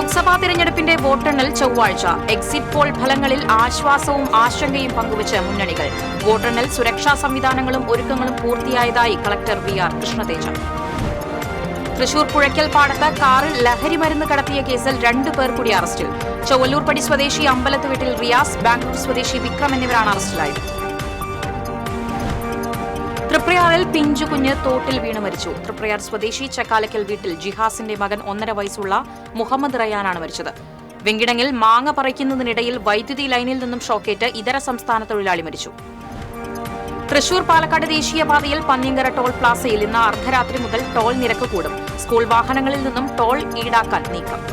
ലോക്സഭാ തിരഞ്ഞെടുപ്പിന്റെ വോട്ടെണ്ണൽ ചൊവ്വാഴ്ച. എക്സിറ്റ് പോൾ ഫലങ്ങളിൽ ആശ്വാസവും ആശങ്കയും പങ്കുവച്ച് മുന്നണികൾ. വോട്ടെണ്ണൽ സുരക്ഷാ സംവിധാനങ്ങളും ഒരുക്കങ്ങളും പൂർത്തിയായതായി കളക്ടർ വി.ആർ. കൃഷ്ണതേജ. തൃശൂർ പുഴയ്ക്കൽപ്പാടത്ത് കാറിൽ ലഹരിമരുന്ന് കടത്തിയ കേസിൽ 2 പേർ കൂടി അറസ്റ്റിൽ. ചൊവ്വല്ലൂർപടി സ്വദേശി അമ്പലത്ത് വീട്ടിൽ റിയാസ്, ബാംഗ്ലൂർ സ്വദേശി വിക്രം എന്നിവരാണ് അറസ്റ്റിലായത്. തൃപ്രയാറിൽ പിഞ്ചുകുഞ്ഞ് തോട്ടിൽ വീണ് മരിച്ചു. തൃപ്രയാർ സ്വദേശി ചക്കാലക്കൽ വീട്ടിൽ ജിഹാസിന്റെ മകൻ 1.5 വയസ്സുള്ള മുഹമ്മദ് റയാനാണ് മരിച്ചത്. വെങ്കിടങ്ങിൽ മാങ്ങ പറിക്കുന്നതിനിടയിൽ വൈദ്യുതി ലൈനിൽ നിന്നും ഷോക്കേറ്റ് ഇതര സംസ്ഥാന തൊഴിലാളി മരിച്ചു. തൃശൂർ പാലക്കാട് ദേശീയപാതയിൽ പന്നിയങ്കര ടോൾ പ്ലാസയിൽ ഇന്ന് അർദ്ധരാത്രി മുതൽ ടോൾ നിരക്ക് കൂടും. സ്കൂൾ വാഹനങ്ങളിൽ നിന്നും ടോൾ ഈടാക്കാൻ നീക്കം.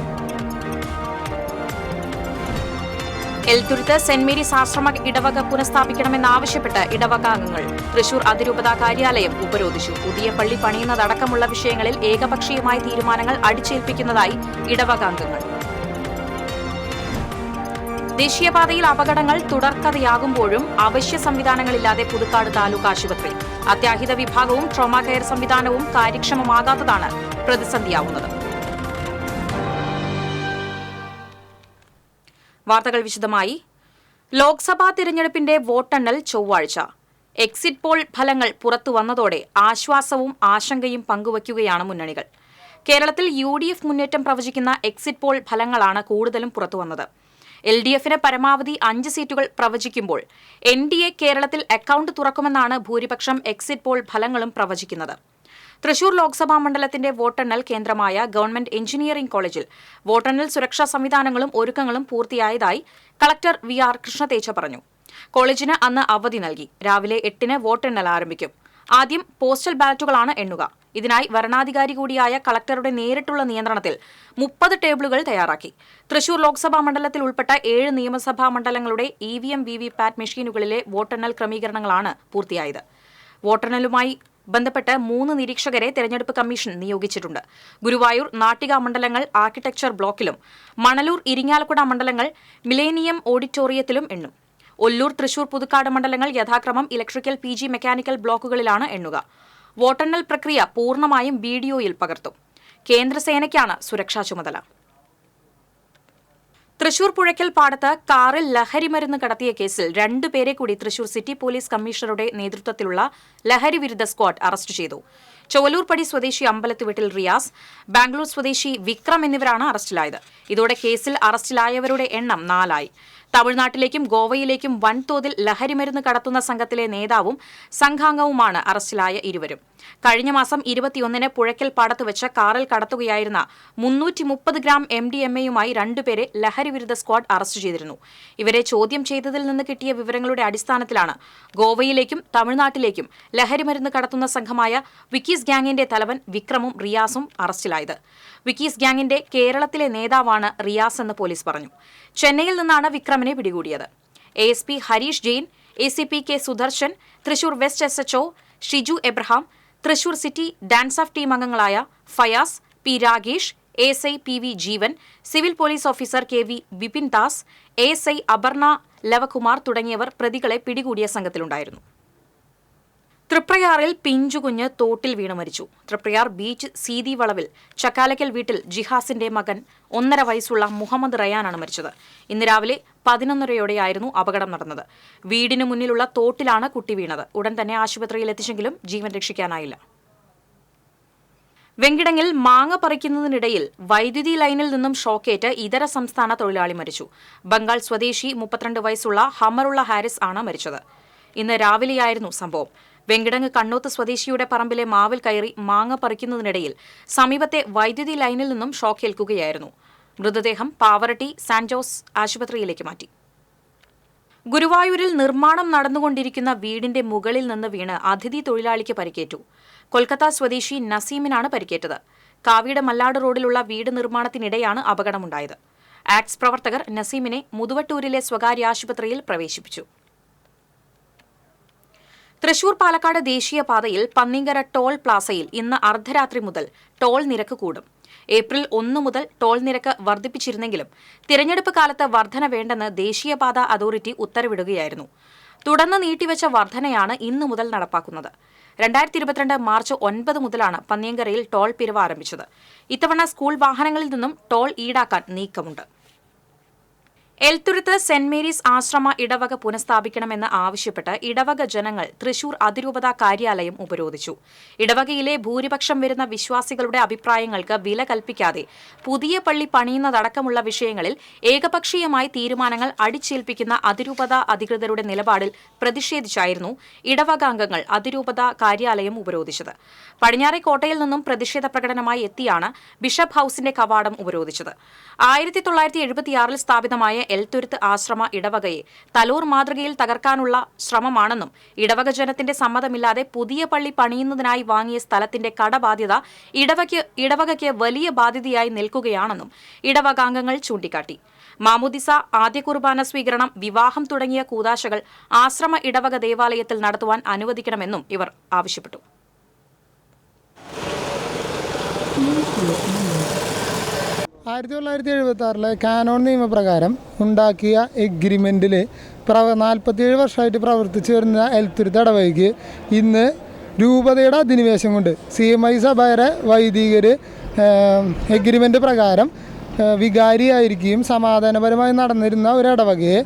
എൽത്തുരുത്ത് സെന്റ് മേരീസ് ആശ്രമ ഇടവക പുനഃസ്ഥാപിക്കണമെന്നാവശ്യപ്പെട്ട് ഇടവക അംഗങ്ങൾ. തൃശൂർ അതിരൂപതാ കാര്യാലയം ഉപരോധിച്ചു. പുതിയ പള്ളി പണിയുന്നതടക്കമുള്ള വിഷയങ്ങളിൽ ഏകപക്ഷീയമായ തീരുമാനങ്ങൾ അടിച്ചേൽപ്പിക്കുന്നതായി ഇടവക അംഗങ്ങൾ. ദേശീയപാതയിൽ അപകടങ്ങൾ തുടർക്കഥയാകുമ്പോഴും അവശ്യ സംവിധാനങ്ങളില്ലാതെ പുതുക്കാട് താലൂക്ക് ആശുപത്രി. അത്യാഹിത വിഭാഗവും ട്രോമാ കെയർ സംവിധാനവും കാര്യക്ഷമമാകാത്തതാണ് പ്രതിസന്ധിയാവുന്നത്. വാർത്തകൾ വിശദമായി. ലോക്സഭാ തിരഞ്ഞെടുപ്പിന്റെ വോട്ടെണ്ണൽ ചൊവ്വാഴ്ച. എക്സിറ്റ് പോൾ ഫലങ്ങൾ പുറത്തുവന്നതോടെ ആശ്വാസവും ആശങ്കയും പങ്കുവയ്ക്കുകയാണ് മുന്നണികൾ. കേരളത്തിൽ UDF മുന്നേറ്റം പ്രവചിക്കുന്ന എക്സിറ്റ് പോൾ ഫലങ്ങളാണ് കൂടുതലും പുറത്തുവന്നത്. LDFന് പരമാവധി 5 സീറ്റുകൾ പ്രവചിക്കുമ്പോൾ NDA കേരളത്തിൽ അക്കൌണ്ട് തുറക്കുമെന്നാണ് ഭൂരിപക്ഷം എക്സിറ്റ് പോൾ ഫലങ്ങളും പ്രവചിക്കുന്നത്. തൃശൂർ ലോക്സഭാ മണ്ഡലത്തിന്റെ വോട്ടെണ്ണൽ കേന്ദ്രമായ ഗവൺമെന്റ് എഞ്ചിനീയറിംഗ് കോളേജിൽ വോട്ടെണ്ണൽ സുരക്ഷാ സംവിധാനങ്ങളും ഒരുക്കങ്ങളും പൂർത്തിയായതായി കളക്ടർ വി.ആർ. കൃഷ്ണതേജ പറഞ്ഞു. കോളേജിന് അന്ന് അവധി നൽകി. രാവിലെ 8-ന് വോട്ടെണ്ണൽ ആരംഭിക്കും. ആദ്യം പോസ്റ്റൽ ബാലറ്റുകളാണ് എണ്ണുക. ഇതിനായി വരണാധികാരി കൂടിയായ കളക്ടറുടെ നേരിട്ടുള്ള നിയന്ത്രണത്തിൽ 30 ടേബിളുകൾ തയ്യാറാക്കി. തൃശൂർ ലോക്സഭാ മണ്ഡലത്തിൽ ഉൾപ്പെട്ട 7 നിയമസഭാ മണ്ഡലങ്ങളുടെ EVM VVPAT മെഷീനുകളിലെ വോട്ടെണ്ണൽ ക്രമീകരണങ്ങളാണ് പൂർത്തിയായത്. വോട്ടെണ്ണലുമായി ബന്ധപ്പെട്ട് 3 നിരീക്ഷകരെ തെരഞ്ഞെടുപ്പ് കമ്മീഷൻ നിയോഗിച്ചിട്ടുണ്ട്. ഗുരുവായൂർ, നാട്ടിക മണ്ഡലങ്ങൾ ആർക്കിടെക്ചർ ബ്ലോക്കിലും മണലൂർ, ഇരിങ്ങാലക്കുട മണ്ഡലങ്ങൾ മിലേനിയം ഓഡിറ്റോറിയത്തിലും എണ്ണും. ഒല്ലൂർ, തൃശൂർ, പുതുക്കാട് മണ്ഡലങ്ങൾ യഥാക്രമം ഇലക്ട്രിക്കൽ, PG, മെക്കാനിക്കൽ ബ്ലോക്കുകളിലാണ് എണ്ണുക. വോട്ടെണ്ണൽ പ്രക്രിയ പൂർണ്ണമായും വീഡിയോയിൽ പകർത്തും. കേന്ദ്രസേനയ്ക്കാണ് സുരക്ഷാ ചുമതല. തൃശൂർ പുഴയ്ക്കൽപ്പാടത്ത് കാറിൽ ലഹരിമരുന്ന് കടത്തിയ കേസിൽ 2 പേരെ കൂടി തൃശൂർ സിറ്റി പോലീസ് കമ്മീഷണറുടെ നേതൃത്വത്തിലുള്ള ലഹരി വിരുദ്ധ സ്ക്വാഡ് അറസ്റ്റ് ചെയ്തു. ചൊവ്വല്ലൂർപടി സ്വദേശി അമ്പലത്ത് വീട്ടിൽ റിയാസ്, ബാംഗ്ലൂർ സ്വദേശി വിക്രം എന്നിവരാണ് അറസ്റ്റിലായത്. ഇതോടെ കേസിൽ അറസ്റ്റിലായവരുടെ എണ്ണം 4 ആയി. തമിഴ്നാട്ടിലേക്കും ഗോവയിലേക്കും വൻതോതിൽ ലഹരിമരുന്ന് കടത്തുന്ന സംഘത്തിലെ നേതാവും സംഘാംഗവുമാണ് അറസ്റ്റിലായ ഇരുവരും. കഴിഞ്ഞ മാസം 21-ന് പുഴയ്ക്കൽപ്പാടത്ത് വെച്ച് കാറിൽ കടത്തുകയായിരുന്ന 330 ഗ്രാം MDMA-യുമായി 2 പേരെ ലഹരിവിരുദ്ധ സ്ക്വാഡ് അറസ്റ്റ് ചെയ്തിരുന്നു. ഇവരെ ചോദ്യം ചെയ്തതിൽ നിന്ന് കിട്ടിയ വിവരങ്ങളുടെ അടിസ്ഥാനത്തിലാണ് ഗോവയിലേക്കും തമിഴ്നാട്ടിലേക്കും ലഹരിമരുന്ന് കടത്തുന്ന സംഘമായ വിക്കീസ് ഗ്യാങ്ങിന്റെ തലവൻ വിക്രമും റിയാസും അറസ്റ്റിലായത്. വിക്കീസ് ഗ്യാങ്ങിന്റെ കേരളത്തിലെ നേതാവാണ് റിയാസ് എന്ന് പോലീസ് പറഞ്ഞു. ചെന്നൈയിൽ നിന്നാണ് വിക്രമിനെ പിടികൂടിയത്. ASP Harish Jain, ACP K Sudarshan, Thrissur west SHO Shiju Abraham, Thrissur city DANSAF team അംഗങ്ങളായ Fayas, P Ragesh, ASI PV Jeevan, civil police officer KV Vipin Das, ASI Aparna Lavakumar തുടങ്ങിയവർ പ്രതികളെ പിടികൂടിയ സംഘത്തിലുണ്ടായിരുന്നു. തൃപ്രയാറിൽ പിഞ്ചുകുഞ്ഞ് തോട്ടിൽ വീണ് മരിച്ചു. തൃപ്രയാർ ബീച്ച് സീതി വളവിൽ ചക്കാലക്കൽ വീട്ടിൽ ജിഹാസിന്റെ മകൻ 1.5 വയസ്സുള്ള മുഹമ്മദ് റയാനാണ് മരിച്ചത്. ഇന്ന് രാവിലെ 11:30-യോടെയായിരുന്നു അപകടം നടന്നത്. വീടിന് മുന്നിലുള്ള തോട്ടിലാണ് കുട്ടി വീണത്. ഉടൻ തന്നെ ആശുപത്രിയിൽ എത്തിച്ചെങ്കിലും ജീവൻ രക്ഷിക്കാനായില്ല. വെങ്കിടങ്ങിൽ മാങ്ങ പറിക്കുന്നതിനിടയിൽ വൈദ്യുതി ലൈനിൽ നിന്നും ഷോക്കേറ്റ് ഇതര സംസ്ഥാന തൊഴിലാളി മരിച്ചു. ബംഗാൾ സ്വദേശി 32 വയസ്സുള്ള ഹമറുള്ള ഹാരിസ് ആണ് മരിച്ചത്. ഇന്ന് രാവിലെയായിരുന്നു സംഭവം. വെങ്കിടങ്ങ് കണ്ണോത്ത് സ്വദേശിയുടെ പറമ്പിലെ മാവിൽ കയറി മാങ്ങ പറിക്കുന്നതിനിടയിൽ സമീപത്തെ വൈദ്യുതി ലൈനിൽ നിന്നും ഷോക്കേൽക്കുകയായിരുന്നു. മൃതദേഹം പാവറട്ടി സാന്റ് ജോസ് ആശുപത്രിയിലേക്ക് മാറ്റി. ഗുരുവായൂരിൽ നിർമ്മാണം നടന്നുകൊണ്ടിരിക്കുന്ന വീടിന്റെ മുകളിൽ നിന്ന് വീണ് അതിഥി തൊഴിലാളിക്ക് പരിക്കേറ്റു. കൊൽക്കത്ത സ്വദേശി നസീമിനാണ് പരിക്കേറ്റത്. കാവിയുടെ മല്ലാട് റോഡിലുള്ള വീട് നിർമ്മാണത്തിനിടെയാണ് അപകടമുണ്ടായത്. ആക്സ് പ്രവർത്തകർ നസീമിനെ മുതുവട്ടൂരിലെ സ്വകാര്യ ആശുപത്രിയിൽ പ്രവേശിപ്പിച്ചു. തൃശൂർ പാലക്കാട് ദേശീയപാതയിൽ പന്നിങ്കര ടോൾ പ്ലാസയിൽ ഇന്ന് അർദ്ധരാത്രി മുതൽ ടോൾ നിരക്ക് കൂടും. ഏപ്രിൽ 1 മുതൽ ടോൾ നിരക്ക് വർദ്ധിപ്പിച്ചിരുന്നെങ്കിലും തിരഞ്ഞെടുപ്പ് കാലത്ത് വർധന വേണ്ടെന്ന് ദേശീയപാത അതോറിറ്റി ഉത്തരവിടുകയായിരുന്നു. തുടർന്ന് നീട്ടിവെച്ച വർധനയാണ് ഇന്നു മുതൽ നടപ്പാക്കുന്നത്. 2022 മാർച്ച് 9 മുതലാണ് പന്നിയങ്കരയിൽ ടോൾ പിരിവ് ആരംഭിച്ചത്. ഇത്തവണ സ്കൂൾ വാഹനങ്ങളിൽ നിന്നും ടോൾ ഈടാക്കാൻ നീക്കമുണ്ട്. എൽത്തുരുത്ത് സെന്റ് മേരീസ് ആശ്രമ ഇടവക പുനഃസ്ഥാപിക്കണമെന്ന് ആവശ്യപ്പെട്ട് ഇടവക ജനങ്ങൾ തൃശൂർ അതിരൂപതാ കാര്യാലയം ഉപരോധിച്ചു. ഇടവകയിലെ ഭൂരിപക്ഷം വരുന്ന വിശ്വാസികളുടെ അഭിപ്രായങ്ങൾക്ക് വില കൽപ്പിക്കാതെ പുതിയ പള്ളി പണിയുന്നതടക്കമുള്ള വിഷയങ്ങളിൽ ഏകപക്ഷീയമായി തീരുമാനങ്ങൾ അടിച്ചേൽപ്പിക്കുന്ന അതിരൂപതാ അധികൃതരുടെ നിലപാടിൽ പ്രതിഷേധിച്ചായിരുന്നു ഇടവകാംഗങ്ങൾ അതിരൂപതാ കാര്യാലയം ഉപരോധിച്ചത്. പടിഞ്ഞാറേക്കോട്ടയിൽ നിന്നും പ്രതിഷേധ പ്രകടനമായി എത്തിയാണ് ബിഷപ്പ് ഹൌസിന്റെ കവാടം ഉപരോധിച്ചത്. 1976 സ്ഥാപിതമായ എൽത്തുരുത്ത് ആശ്രമ ഇടവകയെ തലൂർ മാതൃകയിൽ തകർക്കാനുള്ള ശ്രമമാണെന്നും ഇടവക ജനത്തിന്റെ സമ്മതമില്ലാതെ പുതിയ പള്ളി പണിയുന്നതിനായി വാങ്ങിയ സ്ഥലത്തിന്റെ കടബാധ്യത ഇടവകയ്ക്ക് വലിയ ബാധ്യതയായി നിൽക്കുകയാണെന്നും ഇടവകാംഗങ്ങൾ ചൂണ്ടിക്കാട്ടി. മാമുദിസ, ആദ്യ കുർബാന സ്വീകരണം, വിവാഹം തുടങ്ങിയ കൂദാശകൾ ആശ്രമ ഇടവക ദേവാലയത്തിൽ നടത്തുവാൻ അനുവദിക്കണമെന്നും ഇവർ ആവശ്യപ്പെട്ടു. 1976 കാനോൺ നിയമപ്രകാരം ഉണ്ടാക്കിയ എഗ്രിമെൻറ്റിൽ 47 വർഷമായിട്ട് പ്രവർത്തിച്ചു വരുന്ന എൽത്തുരുത്ത് ഇടവകയ്ക്ക് ഇന്ന് രൂപതയുടെ അധിനിവേശം കൊണ്ട് CMI സഭയുടെ വൈദികർ എഗ്രിമെൻ്റ് പ്രകാരം വികാരിയായിരിക്കുകയും സമാധാനപരമായി നടന്നിരുന്ന ഒരു ഇടവകയെ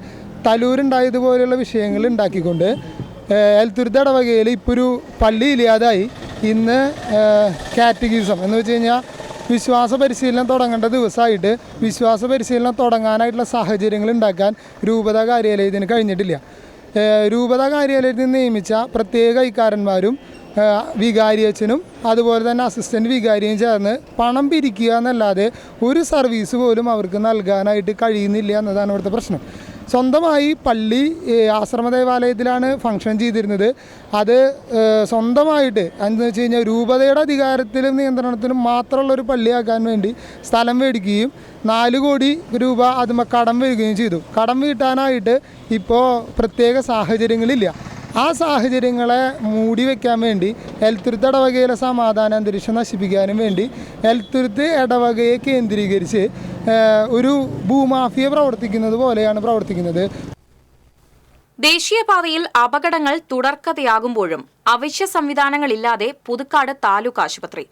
തലൂരുണ്ടായതുപോലെയുള്ള വിഷയങ്ങൾ ഉണ്ടാക്കിക്കൊണ്ട് എൽത്തുരുത്ത് ഇടവകയിൽ ഇപ്പോൾ ഒരു പള്ളി ഇല്ലാതായി. ഇന്ന് കാറ്റഗിസം എന്ന് വെച്ച് കഴിഞ്ഞാൽ വിശ്വാസ പരിശീലനം തുടങ്ങേണ്ട ദിവസമായിട്ട് വിശ്വാസ പരിശീലനം തുടങ്ങാനായിട്ടുള്ള സാഹചര്യങ്ങൾ ഉണ്ടാക്കാൻ രൂപതാ കാര്യാലയത്തിന് കഴിഞ്ഞിട്ടില്ല. രൂപതാ കാര്യാലയത്തിൽ നിയമിച്ച പ്രത്യേക കൈക്കാരന്മാരും വികാരിയച്ഛനും അതുപോലെ തന്നെ അസിസ്റ്റൻറ്റ് വികാരിയും ചേർന്ന് പണം പിരിക്കുക എന്നല്ലാതെ ഒരു സർവീസ് പോലും അവർക്ക് നൽകാനായിട്ട് കഴിയുന്നില്ല എന്നതാണ് ഇവിടുത്തെ പ്രശ്നം. സ്വന്തമായി പള്ളി ആശ്രമ ദേവാലയത്തിലാണ് ഫംഗ്ഷൻ ചെയ്തിരുന്നത്. അത് സ്വന്തമായിട്ട് എന്ന് വെച്ച് കഴിഞ്ഞാൽ രൂപതയുടെ അധികാരത്തിലും നിയന്ത്രണത്തിലും മാത്രമുള്ളൊരു പള്ളിയാക്കാൻ വേണ്ടി സ്ഥലം മേടിക്കുകയും 4 കോടി രൂപ അതും കടം വരികയും ചെയ്തു. കടം വീട്ടാനായിട്ട് ഇപ്പോൾ പ്രത്യേക സാഹചര്യങ്ങളില്ല. ആ സാഹചര്യങ്ങളെ മൂടി വയ്ക്കാൻ വേണ്ടി എൽത്തുരുത്ത് ഇടവകയിലെ സമാധാന അന്തരീക്ഷം നശിപ്പിക്കാനും വേണ്ടി എൽത്തുരുത്ത് ഇടവകയെ കേന്ദ്രീകരിച്ച് ഒരു ഭൂമാഫിയ പ്രവർത്തിക്കുന്നത് പോലെയാണ് പ്രവർത്തിക്കുന്നത്. ദേശീയപാതയിൽ അപകടങ്ങൾ തുടർക്കഥയാകുമ്പോഴും അവശ്യ സംവിധാനങ്ങളില്ലാതെ പുതുക്കാട് താലൂക്ക് ആശുപത്രി.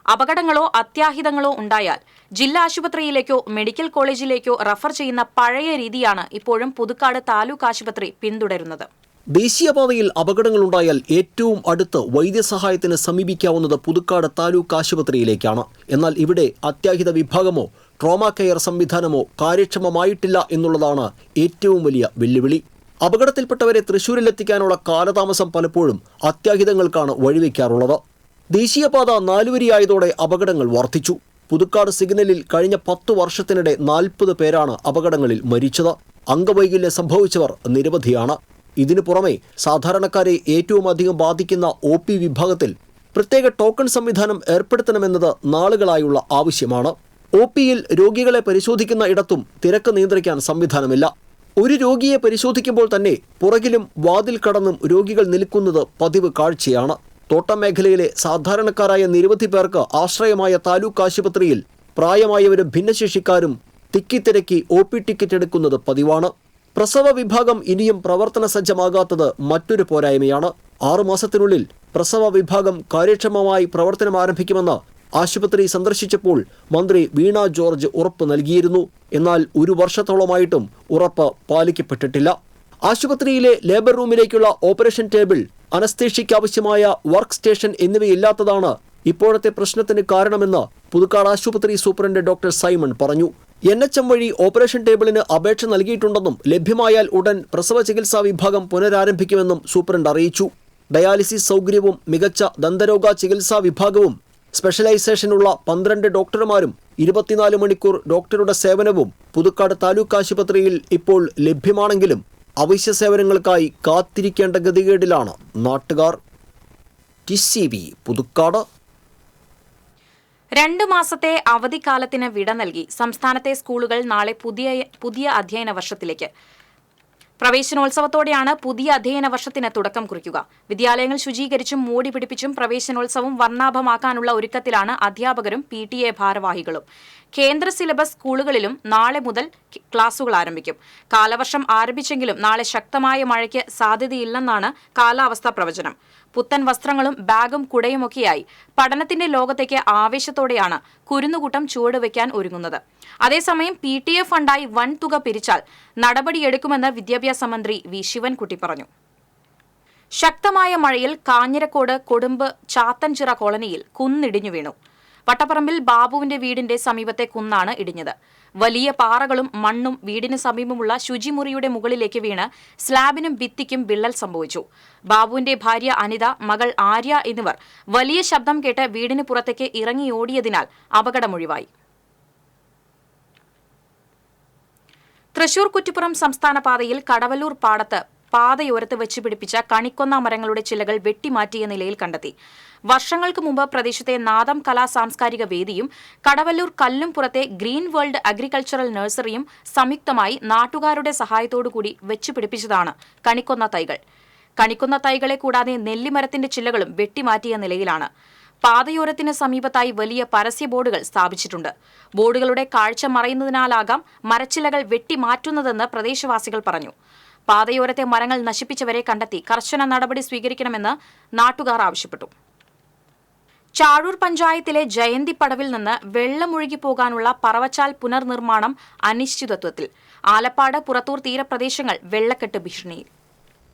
അപകടങ്ങളോ അത്യാഹിതങ്ങളോ ഉണ്ടായാൽ ജില്ലാ ആശുപത്രിയിലേക്കോ മെഡിക്കൽ കോളേജിലേക്കോ റഫർ ചെയ്യുന്ന പഴയ രീതിയാണ് ഇപ്പോഴും പുതുക്കാട് താലൂക്ക് ആശുപത്രി പിന്തുടരുന്നത്. ദേശീയപാതയിൽ അപകടങ്ങളുണ്ടായാൽ ഏറ്റവും അടുത്ത് വൈദ്യസഹായത്തിന് സമീപിക്കാവുന്നത് പുതുക്കാട് താലൂക്ക് ആശുപത്രിയിലേക്കാണ്. എന്നാൽ ഇവിടെ അത്യാഹിത വിഭാഗമോ ട്രോമ കെയർ സംവിധാനമോ കാര്യക്ഷമമായിട്ടില്ല എന്നുള്ളതാണ് ഏറ്റവും വലിയ വെല്ലുവിളി. അപകടത്തിൽപ്പെട്ടവരെ തൃശ്ശൂരിലെത്തിക്കാനുള്ള കാലതാമസം പലപ്പോഴും അത്യാഹിതങ്ങൾക്കാണ് വഴിവെക്കാറുള്ളത്. ദേശീയപാത 4 വരിയായതോടെ അപകടങ്ങൾ വർദ്ധിച്ചു. പുതുക്കാട് സിഗ്നലിൽ കഴിഞ്ഞ 10 വർഷത്തിനിടെ 40 പേരാണ് അപകടങ്ങളിൽ മരിച്ചത്. അംഗവൈകല്യം സംഭവിച്ചവർ നിരവധിയാണ്. ഇതിനു പുറമെ സാധാരണക്കാരെ ഏറ്റവും അധികം ബാധിക്കുന്ന OP വിഭാഗത്തിൽ പ്രത്യേക ടോക്കൺ സംവിധാനം ഏർപ്പെടുത്തണമെന്നത് നാളുകളായുള്ള ആവശ്യമാണ്. OPയിൽ രോഗികളെ പരിശോധിക്കുന്ന ഇടത്തും തിരക്ക് നിയന്ത്രിക്കാൻ സംവിധാനമില്ല. ഒരു രോഗിയെ പരിശോധിക്കുമ്പോൾ തന്നെ പുറകിലും വാതിൽ കടന്നും രോഗികൾ നിൽക്കുന്നത് പതിവ് കാഴ്ചയാണ്. തോട്ടം മേഖലയിലെ സാധാരണക്കാരായ നിരവധി പേർക്ക് ആശ്രയമായ താലൂക്ക് ആശുപത്രിയിൽ പ്രായമായവരും ഭിന്നശേഷിക്കാരും തിക്കിത്തിരക്കി OP ടിക്കറ്റ് എടുക്കുന്നത് പതിവാണ്. പ്രസവ വിഭാഗം ഇനിയും പ്രവർത്തന സജ്ജമാകാത്തത് മറ്റൊരു പോരായ്മയാണ്. 6 മാസത്തിനുള്ളിൽ പ്രസവ വിഭാഗം കാര്യക്ഷമമായി പ്രവർത്തനം ആരംഭിക്കുമെന്ന് ആശുപത്രി സന്ദർശിച്ചപ്പോൾ മന്ത്രി വീണ ജോർജ് ഉറപ്പ് നൽകിയിരുന്നു. എന്നാൽ 1 വർഷത്തോളമായിട്ടും ഉറപ്പ് പാലിക്കപ്പെട്ടിട്ടില്ല. ആശുപത്രിയിലെ ലേബർ റൂമിലേക്കുള്ള ഓപ്പറേഷൻ ടേബിൾ, അനസ്തേഷ്യയ്ക്ക് ആവശ്യമായ വർക്ക് സ്റ്റേഷൻ എന്നിവയില്ലാത്തതാണ് ഇപ്പോഴത്തെ പ്രശ്നത്തിന് കാരണമെന്ന് പുതുക്കാട് ആശുപത്രി സൂപ്രണ്ട് ഡോക്ടർ സൈമൺ പറഞ്ഞു. NHM വഴി ഓപ്പറേഷൻ ടേബിളിന് അപേക്ഷ നൽകിയിട്ടുണ്ടെന്നും ലഭ്യമായാൽ ഉടൻ പ്രസവ ചികിത്സാ വിഭാഗം പുനരാരംഭിക്കുമെന്നും സൂപ്രണ്ട് അറിയിച്ചു. ഡയാലിസിസ് സൗകര്യവും മികച്ച ദന്തരോഗ ചികിത്സാ വിഭാഗവും സ്പെഷ്യലൈസേഷനുള്ള 12 ഡോക്ടർമാരും 24 മണിക്കൂർ ഡോക്ടറുടെ സേവനവും പുതുക്കാട് താലൂക്ക് ആശുപത്രിയിൽ ഇപ്പോൾ ലഭ്യമാണെങ്കിലും അവശ്യ സേവനങ്ങൾക്കായി കാത്തിരിക്കേണ്ട ഗതികേടിലാണ് നാട്ടുകാർ. TCB പുതുക്കാട്. 2 മാസത്തെ അവധിക്കാലത്തിന് വിട നൽകി സംസ്ഥാനത്തെ സ്കൂളുകൾ നാളെ പുതിയ അധ്യയന വർഷത്തിലേക്ക്. പ്രവേശനോത്സവത്തോടെയാണ് പുതിയ അധ്യയന വർഷത്തിന് തുടക്കം കുറിക്കുക. വിദ്യാലയങ്ങൾ ശുചീകരിച്ചും മൂടി പിടിപ്പിച്ചും പ്രവേശനോത്സവം വർണ്ണാഭമാക്കാനുള്ള ഒരുക്കത്തിലാണ് അധ്യാപകരും PTA ഭാരവാഹികളും. കേന്ദ്ര സിലബസ് സ്കൂളുകളിലും നാളെ മുതൽ ക്ലാസുകൾ ആരംഭിക്കും. കാലവർഷം ആരംഭിച്ചെങ്കിലും നാളെ ശക്തമായ മഴയ്ക്ക് സാധ്യതയില്ലെന്നാണ് കാലാവസ്ഥാ പ്രവചനം. പുത്തൻ വസ്ത്രങ്ങളും ബാഗും കുടയുമൊക്കെയായി പഠനത്തിന്റെ ലോകത്തേക്ക് ആവേശത്തോടെയാണ് കുരുന്നുകൂട്ടം ചുവടുവെക്കാൻ ഒരുങ്ങുന്നത്. അതേസമയം PTA ഫണ്ടായി വൻ തുക പിരിച്ചാൽ നടപടിയെടുക്കുമെന്ന് വിദ്യാഭ്യാസ മന്ത്രി വി ശിവൻകുട്ടി പറഞ്ഞു. ശക്തമായ മഴയിൽ കാഞ്ഞിരക്കോട് കൊടുമ്പ് ചാത്തൻചിറ കോളനിയിൽ കുന്നിടിഞ്ഞു വീണു. വട്ടപ്പറമ്പിൽ ബാബുവിന്റെ വീടിന്റെ സമീപത്തെ കുന്നാണ് ഇടിഞ്ഞത്. വലിയ പാറകളും മണ്ണും വീടിന് സമീപമുള്ള ശുചിമുറിയുടെ മുകളിലേക്ക് വീണ് സ്ലാബിനും ഭിത്തിക്കും വിള്ളൽ സംഭവിച്ചു. ബാബുവിന്റെ ഭാര്യ അനിത, മകൾ ആര്യ എന്നിവർ വലിയ ശബ്ദം കേട്ട് വീടിന് പുറത്തേക്ക് ഇറങ്ങിയോടിയതിനാൽ അപകടമൊഴിവായി. തൃശൂർ കുറ്റിപ്പുറം സംസ്ഥാന പാതയിൽ കടവല്ലൂർ പാടത്ത് പാതയോരത്ത് വെച്ച് പിടിപ്പിച്ച കണിക്കൊന്ന മരങ്ങളുടെ ചില്ലകൾ വെട്ടിമാറ്റിയ നിലയിൽ കണ്ടെത്തി. വർഷങ്ങൾക്ക് മുമ്പ് പ്രദേശത്തെ നാദം കലാ സാംസ്കാരിക വേദിയും കടവല്ലൂർ കല്ലുംപുറത്തെ ഗ്രീൻ വേൾഡ് അഗ്രികൾച്ചറൽ നഴ്സറിയും സംയുക്തമായി നാട്ടുകാരുടെ സഹായത്തോടുകൂടി വെച്ചുപിടിപ്പിച്ചതാണ് കണിക്കൊന്ന തൈകൾ. കണിക്കൊന്ന തൈകളെ കൂടാതെ നെല്ലിമരത്തിന്റെ ചില്ലകളും വെട്ടിമാറ്റിയ നിലയിലാണ്. പാതയോരത്തിന് സമീപത്തായി വലിയ പരസ്യ ബോർഡുകൾ സ്ഥാപിച്ചിട്ടുണ്ട്. ബോർഡുകളുടെ കാഴ്ച മറയുന്നതിനാലാകാം മരച്ചില്ലകൾ വെട്ടിമാറ്റുന്നതെന്ന് പ്രദേശവാസികൾ പറഞ്ഞു. പാതയോരത്തെ മരങ്ങൾ നശിപ്പിച്ചവരെ കണ്ടെത്തി കർശന നടപടി സ്വീകരിക്കണമെന്ന് നാട്ടുകാർ ആവശ്യപ്പെട്ടു. ചാഴൂർ പഞ്ചായത്തിലെ ജയന്തിപ്പടവിൽ നിന്ന് വെള്ളമൊഴുകി പോകാനുള്ള പറവച്ചാൽ പുനർനിർമ്മാണം അനിശ്ചിതത്വത്തിൽ. ആലപ്പാട് പുറത്തൂർ തീരപ്രദേശങ്ങൾ വെള്ളക്കെട്ട് ഭീഷണിയിൽ.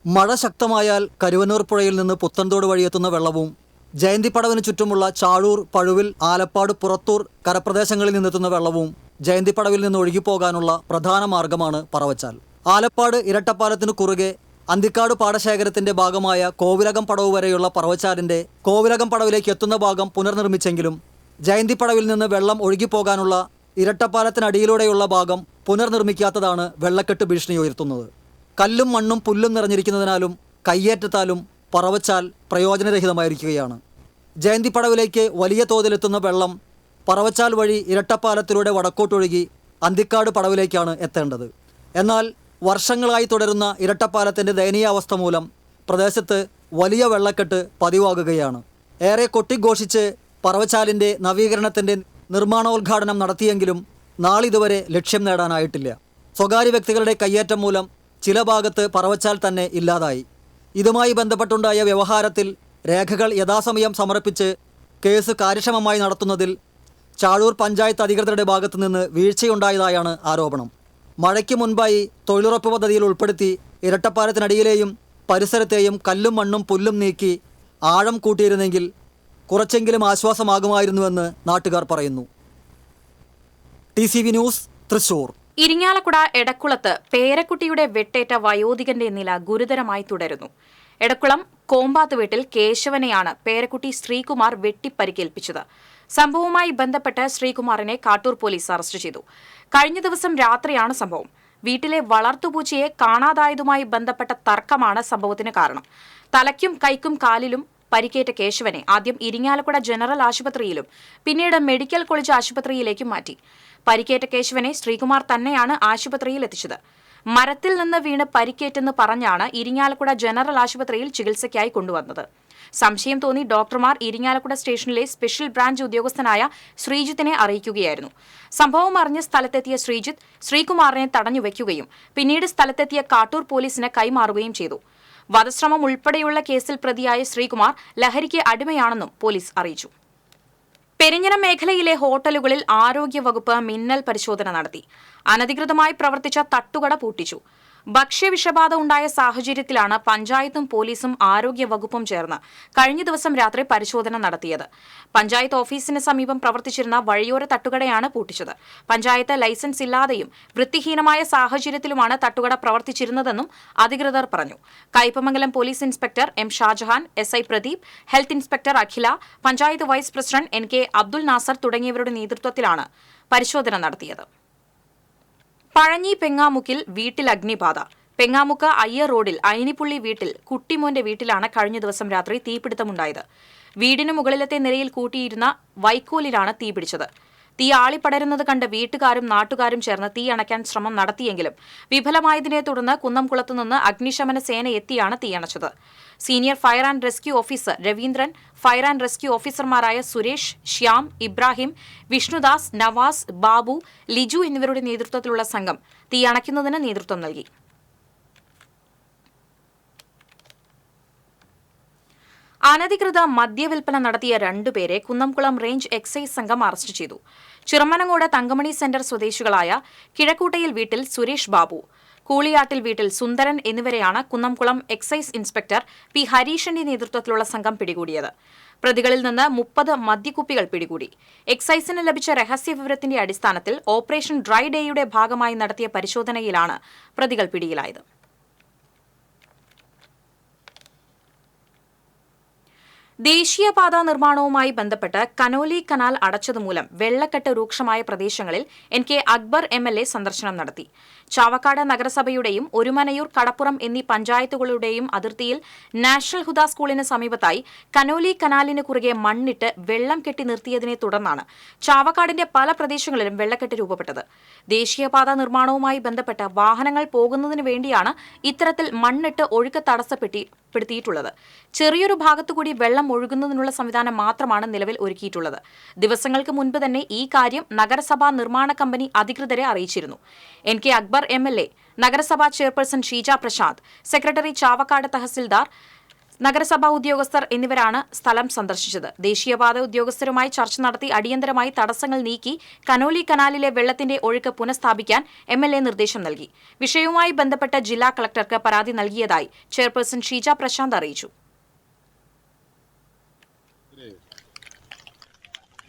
മഴ ശക്തമായാൽ കരുവന്നൂർ പുഴയിൽ നിന്ന് പുത്തൻതോട് വഴിയെത്തുന്ന വെള്ളവും ജയന്തിപ്പടവിന് ചുറ്റുമുള്ള ചാഴൂർ, പഴുവിൽ, ആലപ്പാട്, പുറത്തൂർ കരപ്രദേശങ്ങളിൽ നിന്നെത്തുന്ന വെള്ളവും ജയന്തിപ്പടവിൽ നിന്ന് ഒഴുകിപ്പോകാനുള്ള പ്രധാന മാർഗമാണ് പറവച്ചാൽ. ആലപ്പാട് ഇരട്ടപ്പാലത്തിനു കുറുകെ അന്തിക്കാട് പാടശേഖരത്തിന്റെ ഭാഗമായ കോവിലകം പടവ് വരെയുള്ള പറവച്ചാലിന്റെ കോവിലകം പടവിലേക്ക് എത്തുന്ന ഭാഗം പുനർനിർമ്മിച്ചെങ്കിലും ജയന്തിപ്പടവിൽ നിന്ന് വെള്ളം ഒഴുകിപ്പോകാനുള്ള ഇരട്ടപ്പാലത്തിനടിയിലൂടെയുള്ള ഭാഗം പുനർനിർമ്മിക്കാത്തതാണ് വെള്ളക്കെട്ട് ഭീഷണി ഉയർത്തുന്നത്. കല്ലും മണ്ണും പുല്ലും നിറഞ്ഞിരിക്കുന്നതിനാലും കയ്യേറ്റത്താലും പറവച്ചാൽ പ്രയോജനരഹിതമായിരിക്കുകയാണ്. ജയന്തിപ്പടവിലേക്ക് വലിയ തോതിലെത്തുന്ന വെള്ളം പറവച്ചാൽ വഴി ഇരട്ടപ്പാലത്തിലൂടെ വടക്കോട്ടൊഴുകി അന്തിക്കാട് പടവിലേക്കാണ് എത്തേണ്ടത്. എന്നാൽ വർഷങ്ങളായി തുടരുന്ന ഇരട്ടപ്പാലത്തിൻ്റെ ദയനീയാവസ്ഥ മൂലം പ്രദേശത്ത് വലിയ വെള്ളക്കെട്ട് പതിവാകുകയാണ്. ഏറെ കൊട്ടിഘോഷിച്ച് പറവച്ചാലിൻ്റെ നവീകരണത്തിൻ്റെ നിർമ്മാണോദ്ഘാടനം നടത്തിയെങ്കിലും നാളിതുവരെ ലക്ഷ്യം നേടാനായിട്ടില്ല. സ്വകാര്യ വ്യക്തികളുടെ കയ്യേറ്റം മൂലം ചില ഭാഗത്ത് പറവച്ചാൽ തന്നെ ഇല്ലാതായി. ഇതുമായി ബന്ധപ്പെട്ടുണ്ടായ വ്യവഹാരത്തിൽ രേഖകൾ യഥാസമയം സമർപ്പിച്ച് കേസ് കാര്യക്ഷമമായി നടത്തുന്നതിൽ ചാഴൂർ പഞ്ചായത്ത് അധികൃതരുടെ ഭാഗത്തു നിന്ന് വീഴ്ചയുണ്ടായതായാണ് ആരോപണം. മഴയ്ക്ക് മുൻപായി തൊഴിലുറപ്പ് പദ്ധതിയിൽ ഉൾപ്പെടുത്തി ഇരട്ടപ്പാലത്തിനടിയിലെയും പരിസരത്തെയും കല്ലും മണ്ണും പുല്ലും നീക്കി ആഴം കൂട്ടിയിരുന്നെങ്കിൽ കുറച്ചെങ്കിലും ആശ്വാസമാകുമായിരുന്നുവെന്ന് നാട്ടുകാർ പറയുന്നു. TCV news, Thrissur. ഇരിങ്ങാലക്കുട എടക്കുളത്ത് പേരക്കുട്ടിയുടെ വെട്ടേറ്റ വയോധികന്റെ നില ഗുരുതരമായി തുടരുന്നു. എടക്കുളം കോമ്പാത്ത് വീട്ടിൽ കേശവനെയാണ് പേരക്കുട്ടി ശ്രീകുമാർ വെട്ടിപ്പരിക്കേൽപ്പിച്ചത്. സംഭവവുമായി ബന്ധപ്പെട്ട് ശ്രീകുമാറിനെ കാട്ടൂർ പോലീസ് അറസ്റ്റ് ചെയ്തു. കഴിഞ്ഞ ദിവസം രാത്രിയാണ് സംഭവം. വീട്ടിലെ വളർത്തുപൂച്ചയെ കാണാതായതുമായി ബന്ധപ്പെട്ട തർക്കമാണ് സംഭവത്തിന് കാരണം. തലയ്ക്കും കൈക്കും കാലിലും പരിക്കേറ്റ കേശവനെ ആദ്യം ഇരിങ്ങാലക്കുട ജനറൽ ആശുപത്രിയിലും പിന്നീട് മെഡിക്കൽ കോളേജ് ആശുപത്രിയിലേക്കും മാറ്റി. പരിക്കേറ്റ കേശവനെ ശ്രീകുമാർ തന്നെയാണ് ആശുപത്രിയിൽ എത്തിച്ചത്. മരത്തിൽ നിന്ന് വീണ് പരിക്കേറ്റെന്ന് പറഞ്ഞാണ് ഇരിങ്ങാലക്കുട ജനറൽ ആശുപത്രിയിൽ ചികിത്സയ്ക്കായി കൊണ്ടുവന്നത്. സംശയം തോന്നി ഡോക്ടർമാർ ഇരിങ്ങാലക്കുട സ്റ്റേഷനിലെ സ്പെഷ്യൽ ബ്രാഞ്ച് ഉദ്യോഗസ്ഥനായ ശ്രീജിത്തിനെ അറിയിക്കുകയായിരുന്നു. സംഭവം അറിഞ്ഞ് സ്ഥലത്തെത്തിയ ശ്രീജിത്ത് ശ്രീകുമാറിനെ തടഞ്ഞുവെക്കുകയും പിന്നീട് സ്ഥലത്തെത്തിയ കാട്ടൂർ പോലീസിന് കൈമാറുകയും ചെയ്തു. വധശ്രമം ഉൾപ്പെടെയുള്ള കേസിൽ പ്രതിയായ ശ്രീകുമാർ ലഹരിക്ക് അടിമയാണെന്നും പോലീസ് അറിയിച്ചു. പെരിഞ്ഞനം മേഖലയിലെ ഹോട്ടലുകളിൽ ആരോഗ്യവകുപ്പ് മിന്നൽ പരിശോധന നടത്തി. അനധികൃതമായി പ്രവർത്തിച്ച തട്ടുകട പൂട്ടിച്ചു. ഭക്ഷ്യവിഷബാധ ഉണ്ടായ സാഹചര്യത്തിലാണ് പഞ്ചായത്തും പോലീസും ആരോഗ്യവകുപ്പും ചേർന്ന് കഴിഞ്ഞ ദിവസം രാത്രി പരിശോധന നടത്തിയത്. പഞ്ചായത്ത് ഓഫീസിന് സമീപം പ്രവർത്തിച്ചിരുന്ന വഴിയോര തട്ടുകടയാണ് പൂട്ടിച്ചത്. പഞ്ചായത്ത് ലൈസൻസ് ഇല്ലാതെയും വൃത്തിഹീനമായ സാഹചര്യത്തിലുമാണ് തട്ടുകട പ്രവർത്തിച്ചിരുന്നതെന്നും അധികൃതർ പറഞ്ഞു. Kaipamangalam police inspector M. Shajahan, SI Pradeep, health inspector Akhila, panchayat vice president NK Abdul Nasar തുടങ്ങിയവരുടെ നേതൃത്വത്തിലാണ് പരിശോധന നടത്തിയത്. പഴഞ്ഞി പെങ്ങാമുക്കിൽ വീട്ടിൽ അഗ്നിബാധ. പെങ്ങാമുക്ക് അയ്യർ റോഡിൽ അയിനിപ്പുള്ളി വീട്ടിൽ കുട്ടിമോന്റെ വീട്ടിലാണ് കഴിഞ്ഞ ദിവസം രാത്രി തീപിടുത്തമുണ്ടായത്. വീടിന് മുകളിലത്തെ നിലയിൽ കൂട്ടിയിരുന്ന വൈക്കോലിലാണ് തീപിടിച്ചത്. തീ ആളിപ്പടരുന്നത് കണ്ട് വീട്ടുകാരും നാട്ടുകാരും ചേർന്ന് തീ അണയ്ക്കാൻ ശ്രമം നടത്തിയെങ്കിലും വിഫലമായതിനെ തുടർന്ന് കുന്നംകുളത്തുനിന്ന് അഗ്നിശമന സേന എത്തിയാണ് തീയണച്ചത്. Senior fire and rescue officer Raveendran, fire and rescue ഓഫീസർമാരായ സുരേഷ്, ശ്യാം, ഇബ്രാഹിം, വിഷ്ണുദാസ്, നവാസ്, ബാബു, ലിജു എന്നിവരുടെ നേതൃത്വത്തിലുള്ള സംഘം തീ അണയ്ക്കുന്നതിന് നേതൃത്വം നൽകി. അനധികൃത മദ്യവിൽപ്പന നടത്തിയ 2 പേരെ കുന്നംകുളം റേഞ്ച് എക്സൈസ് സംഘം അറസ്റ്റ് ചെയ്തു. ചിറമനങ്ങോട് തങ്കമണി സെന്റർ സ്വദേശികളായ കിഴക്കൂട്ടയിൽ വീട്ടിൽ സുരേഷ് ബാബു, കൂളിയാട്ടിൽ വീട്ടിൽ സുന്ദരൻ എന്നിവരെയാണ് കുന്നംകുളം എക്സൈസ് ഇൻസ്പെക്ടർ പി ഹരീഷിന്റെ നേതൃത്വത്തിലുള്ള സംഘം പിടികൂടിയത്. പ്രതികളിൽ നിന്ന് 30 മദ്യക്കുപ്പികൾ പിടികൂടി. എക്സൈസിന് ലഭിച്ച രഹസ്യവിവരത്തിന്റെ അടിസ്ഥാനത്തിൽ ഓപ്പറേഷൻ ഡ്രൈ ഡേയുടെ ഭാഗമായി നടത്തിയ പരിശോധനയിലാണ് പ്രതികൾ പിടിയിലായത്. ദേശീയപാത നിർമ്മാണവുമായി ബന്ധപ്പെട്ട് കനോലി കനാൽ അടച്ചതുമൂലം വെള്ളക്കെട്ട് രൂക്ഷമായ പ്രദേശങ്ങളിൽ NK അക്ബർ MLA സന്ദർശനം നടത്തി. ചാവക്കാട് നഗരസഭയുടെയും ഒരുമനയൂർ, കടപ്പുറം എന്നീ പഞ്ചായത്തുകളുടെയും അതിർത്തിയിൽ നാഷണൽ ഹുദ സ്കൂളിന് സമീപത്തായി കനോലി കനാലിന് കുറുകെ മണ്ണിട്ട് വെള്ളം കെട്ടി നിർത്തിയതിനെ തുടർന്നാണ് ചാവക്കാടിന്റെ പല പ്രദേശങ്ങളിലും വെള്ളക്കെട്ട് രൂപപ്പെട്ടത്. ദേശീയപാത നിർമ്മാണവുമായി ബന്ധപ്പെട്ട് വാഹനങ്ങൾ പോകുന്നതിന് വേണ്ടിയാണ് ഇത്തരത്തിൽ മണ്ണിട്ട് ഒഴുക്ക് തടസ്സപ്പെടുത്തിയിട്ടുള്ളത്. ചെറിയൊരു ഭാഗത്തുകൂടി വെള്ളം ഒഴുകുന്നതിനുള്ള സംവിധാനം മാത്രമാണ് നിലവിൽ ഒരുക്കിയിട്ടുള്ളത്. ദിവസങ്ങൾക്ക് മുൻപ് തന്നെ ഈ കാര്യം നഗരസഭാ നിർമ്മാണ കമ്പനി അധികൃതരെ അറിയിച്ചിരുന്നു. NK അക്ബർ MLA, നഗരസഭാ ചെയർപേഴ്സൺ ഷീജ പ്രശാന്ത്, സെക്രട്ടറി ചാവക്കാട് തഹസിൽദാർ, നഗരസഭാ ഉദ്യോഗസ്ഥർ എന്നിവരാണ് സ്ഥലം സന്ദർശിച്ചത്. ദേശീയപാത ഉദ്യോഗസ്ഥരുമായി ചർച്ച നടത്തി അടിയന്തരമായി തടസ്സങ്ങൾ നീക്കി കനോലി കനാലിലെ വെള്ളത്തിന്റെ ഒഴുക്ക് പുനഃസ്ഥാപിക്കാൻ MLA നിർദ്ദേശം നൽകി. വിഷയവുമായി ബന്ധപ്പെട്ട് ജില്ലാ കളക്ടർക്ക് പരാതി നൽകിയതായി ചെയർപേഴ്സൺ ഷീജ പ്രശാന്ത് അറിയിച്ചു.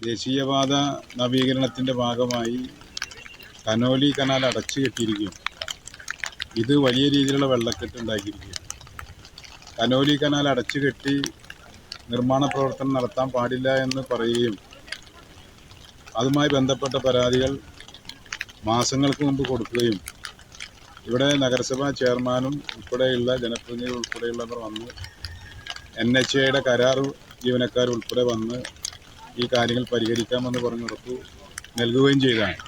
ദേശീയപാത നവീകരണത്തിൻ്റെ ഭാഗമായി കനോലി കനാൽ അടച്ചു കെട്ടിയിരിക്കുകയും ഇത് വലിയ രീതിയിലുള്ള വെള്ളക്കെട്ട് ഉണ്ടാക്കിയിരിക്കുകയും കനോലി കനാൽ അടച്ചു കെട്ടി നിർമ്മാണ പ്രവർത്തനം നടത്താൻ പാടില്ല എന്ന് പറയുകയും അതുമായി ബന്ധപ്പെട്ട പരാതികൾ മാസങ്ങൾക്ക് മുമ്പ് കൊടുക്കുകയും ഇവിടെ നഗരസഭാ ചെയർമാനും ഉൾപ്പെടെയുള്ള ജനപ്രതിനിധികൾ ഉൾപ്പെടെയുള്ളവർ വന്ന് NHAയുടെ കരാർ ജീവനക്കാർ ഉൾപ്പെടെ വന്ന് ഈ കാര്യങ്ങൾ പരിഹരിക്കാമെന്ന് പറഞ്ഞ് ഉറപ്പ് നൽകുകയും ചെയ്തതാണ്.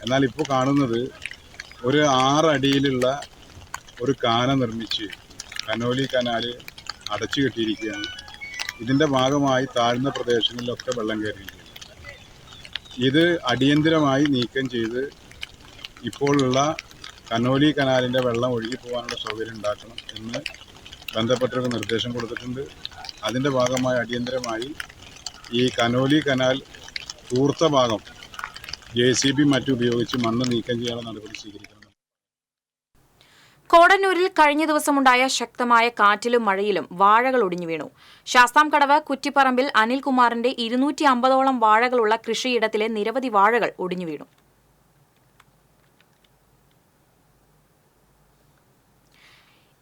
എന്നാൽ ഇപ്പോൾ കാണുന്നത് ഒരു 6 അടിയിലുള്ള ഒരു കാന നിർമ്മിച്ച് കനോലി കനാൽ അടച്ചു കെട്ടിയിരിക്കുകയാണ്. ഇതിൻ്റെ ഭാഗമായി താഴ്ന്ന പ്രദേശങ്ങളിലൊക്കെ വെള്ളം കയറിയിരിക്കുകയാണ്. ഇത് അടിയന്തിരമായി നീക്കം ചെയ്ത് ഇപ്പോഴുള്ള കനോലി കനാലിൻ്റെ വെള്ളം ഒഴുകിപ്പോകാനുള്ള സൗകര്യം ഉണ്ടാക്കണം എന്ന് ബന്ധപ്പെട്ടവർക്ക് നിർദ്ദേശം കൊടുത്തിട്ടുണ്ട്. അതിൻ്റെ ഭാഗമായി അടിയന്തിരമായി ഈ കനോലി കനാൽ തൂർത്ത ഭാഗം JCB മറ്റുപയോഗിച്ച് മണ്ണ് നീക്കം ചെയ്യാനുള്ള നടപടി സ്വീകരിക്കണം. കോടന്നൂരിൽ കഴിഞ്ഞ ദിവസമുണ്ടായ ശക്തമായ കാറ്റിലും മഴയിലും വാഴകൾ ഒടിഞ്ഞു വീണു. ശാസ്താംകടവ് കുറ്റിപ്പറമ്പിൽ അനിൽകുമാറിന്റെ 250ഓളം വാഴകളുള്ള കൃഷിയിടത്തിലെ നിരവധി വാഴകൾ ഒടിഞ്ഞു വീണു.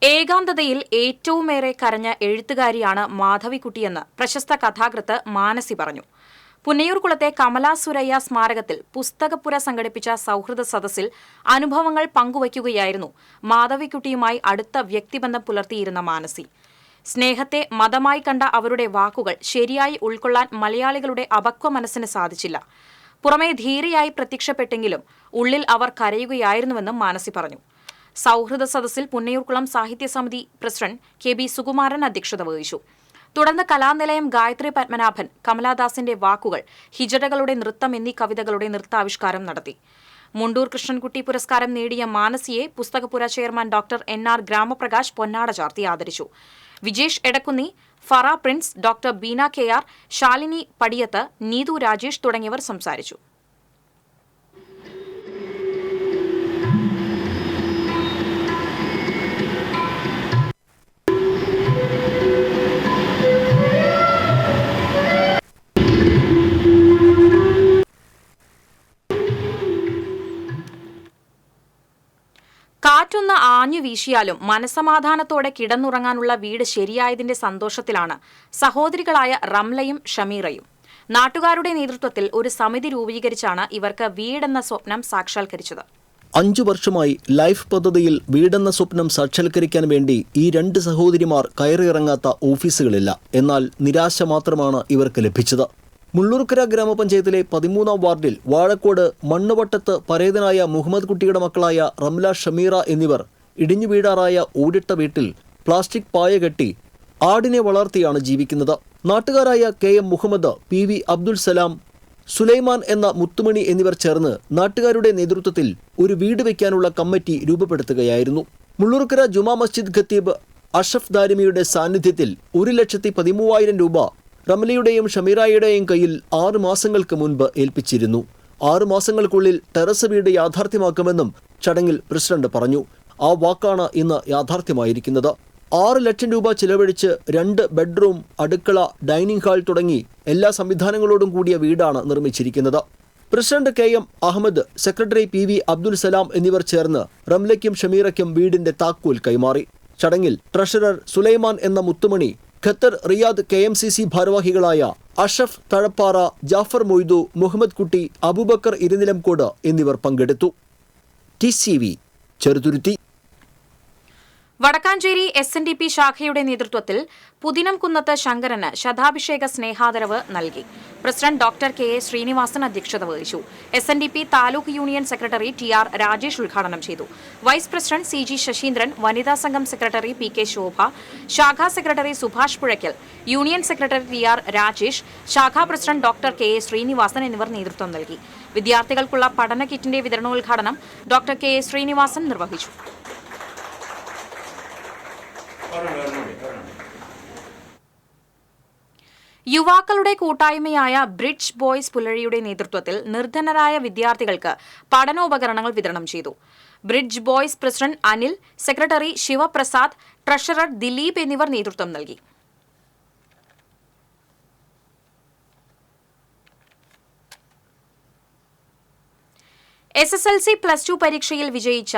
ഏകാന്തതയിൽ ഏറ്റവുമേറെ കരഞ്ഞ എഴുത്തുകാരിയാണ് മാധവിക്കുട്ടിയെന്ന് പ്രശസ്ത കഥാകൃത്ത് മാനസി പറഞ്ഞു. പുന്നയൂർകുളത്തെ കമലാ സുരയ്യ സ്മാരകത്തിൽ പുസ്തകപ്പുര സംഘടിപ്പിച്ച സൗഹൃദ സദസ്സിൽ അനുഭവങ്ങൾ പങ്കുവയ്ക്കുകയായിരുന്നു മാധവിക്കുട്ടിയുമായി അടുത്ത വ്യക്തിബന്ധം പുലർത്തിയിരുന്ന മാനസി. സ്നേഹത്തെ മതമായി കണ്ട അവരുടെ വാക്കുകൾ ശരിയായി ഉൾക്കൊള്ളാൻ മലയാളികളുടെ അപക്വ മനസ്സിന് സാധിച്ചില്ല. പുറമേ ധീരയായി പ്രത്യക്ഷപ്പെട്ടെങ്കിലും ഉള്ളിൽ അവർ കരയുകയായിരുന്നുവെന്നും മാനസി പറഞ്ഞു. സൗഹൃദ സദസ്സിൽ പുന്നയൂർകുളം സാഹിത്യ സമിതി പ്രസിഡന്റ് KB സുകുമാരൻ അധ്യക്ഷത വഹിച്ചു. തുടർന്ന് കലാനിലയം ഗായത്രി പത്മനാഭൻ കമലാദാസിന്റെ വാക്കുകൾ, ഹിജടകളുടെ നൃത്തം എന്നീ കവിതകളുടെ നൃത്താവിഷ്കാരം നടത്തി. മുണ്ടൂർ കൃഷ്ണൻകുട്ടി പുരസ്കാരം നേടിയ മാനസിയെ Pusthakappura chairman doctor NR Gramaprakash പൊന്നാട ചാർത്തി ആദരിച്ചു. Vijesh Edakkunni, Farah Prince, doctor Beena KR, Shalini Padiyath, Neethu Rajesh തുടങ്ങിയവർ സംസാരിച്ചു. കാറ്റൊന്ന് ആഞ്ഞു വീശിയാലും മനസമാധാനത്തോടെ കിടന്നുറങ്ങാനുള്ള വീട് ശരിയായതിന്റെ സന്തോഷത്തിലാണ് സഹോദരികളായ റംലയും ഷമീറയും. നാട്ടുകാരുടെ നേതൃത്വത്തിൽ ഒരു സമിതി രൂപീകരിച്ചാണ് ഇവർക്ക് വീടെന്ന സ്വപ്നം സാക്ഷാത്കരിച്ചത്. 5 വർഷമായി ലൈഫ് പദ്ധതിയിൽ വീടെന്ന സ്വപ്നം സാക്ഷാത്കരിക്കാൻ വേണ്ടി ഈ 2 സഹോദരിമാർ കയറിയിറങ്ങാത്ത ഓഫീസുകളില്ല. എന്നാൽ നിരാശ മാത്രമാണ് ഇവർക്ക് ലഭിച്ചത്. മുള്ളൂർക്കര ഗ്രാമപഞ്ചായത്തിലെ 13ാം വാർഡിൽ വാഴക്കോട് മണ്ണുവട്ടത്ത് പരേതനായ മുഹമ്മദ് കുട്ടിയുടെ മക്കളായ റംല, ഷമീറ എന്നിവർ ഇടിഞ്ഞു വീഴാറായ ഓടിട്ട വീട്ടിൽ പ്ലാസ്റ്റിക് പായ കെട്ടി ആടിനെ വളർത്തിയാണ് ജീവിക്കുന്നത്. നാട്ടുകാരായ KM മുഹമ്മദ്, PV അബ്ദുൽ സലാം, സുലൈമാൻ എന്ന മുത്തുമണി എന്നിവർ ചേർന്ന് നാട്ടുകാരുടെ നേതൃത്വത്തിൽ ഒരു വീട് വയ്ക്കാനുള്ള കമ്മിറ്റി രൂപപ്പെടുത്തുകയായിരുന്നു. മുള്ളൂർക്കര ജുമാ മസ്ജിദ് ഖത്തീബ് അഷഫ് ദാരിമിയുടെ സാന്നിധ്യത്തിൽ 1,13,000 രൂപ റംലയുടെയും ഷമീറയുടെയും കയ്യിൽ 6 മാസങ്ങൾക്ക് മുൻപ് ഏൽപ്പിച്ചിരുന്നു. 6 മാസങ്ങൾക്കുള്ളിൽ ടെറസ് വീട് യാഥാർത്ഥ്യമാക്കുമെന്നും ചടങ്ങിൽ പ്രസിഡന്റ് പറഞ്ഞു. ആ വാക്കാണ് ഇന്ന് യാഥാർത്ഥ്യമായിരിക്കുന്നത്. 6 ലക്ഷം രൂപ ചിലവഴിച്ച് 2 ബെഡ്റൂം, അടുക്കള, ഡൈനിങ് ഹാൾ തുടങ്ങി എല്ലാ സംവിധാനങ്ങളോടും കൂടിയ വീടാണ് നിർമ്മിച്ചിരിക്കുന്നത്. President KM Ahammed, secretary PV Abdul Salam എന്നിവർ ചേർന്ന് റംലയ്ക്കും ഷമീറയ്ക്കും വീടിന്റെ താക്കോൽ കൈമാറി. ചടങ്ങിൽ ട്രഷറർ സുലൈമാൻ എന്ന മുത്തുമണി, ഖത്തർ, റിയാദ് KMCC ഭാരവാഹികളായ അഷഫ് തഴപ്പാറ, ജാഫർ മൊയ്തു, മുഹമ്മദ് കുട്ടി, അബൂബക്കർ ഇരുനിലംകോട് എന്നിവർ പങ്കെടുത്തു. TCV ചെറുതുരുത്തി. വടക്കാഞ്ചേരി SNDP ശാഖയുടെ നേതൃത്വത്തിൽ പുതിനംകുന്നത്ത് ശങ്കരന് ശതാഭിഷേക സ്നേഹാദരവ് നൽകി. പ്രസിഡന്റ് ഡോക്ടർ KA ശ്രീനിവാസൻ അധ്യക്ഷത വഹിച്ചു. SNDP taluk union secretary TR Rajesh ഉദ്ഘാടനം ചെയ്തു. വൈസ് പ്രസിഡന്റ് CG ശശീന്ദ്രൻ, വനിതാ സംഘം സെക്രട്ടറി PK ശോഭ, ശാഖാ secretary Subhash Puzhakkal, union secretary TR Rajesh, ശാഖാ പ്രസിഡന്റ് ഡോക്ടർ KA ശ്രീനിവാസൻ എന്നിവർ നേതൃത്വം നൽകി. വിദ്യാർത്ഥികൾക്കുള്ള പഠന കിറ്റിന്റെ വിതരണോദ്ഘാടനം ഡോക്ടർ KA ശ്രീനിവാസൻ നിർവഹിച്ചു. യുവാക്കളുടെ കൂട്ടായ്മയായ ബ്രിഡ്ജ് ബോയ്സ് പുലരിയുടെ നേതൃത്വത്തിൽ നിർധനരായ വിദ്യാർത്ഥികൾക്ക് പഠനോപകരണങ്ങൾ വിതരണം ചെയ്തു. Bridge boys president Anil, secretary Sivaprasad, treasurer Dileep എന്നിവർ നേതൃത്വം നൽകി. SSLC +2 പരീക്ഷയിൽ വിജയിച്ച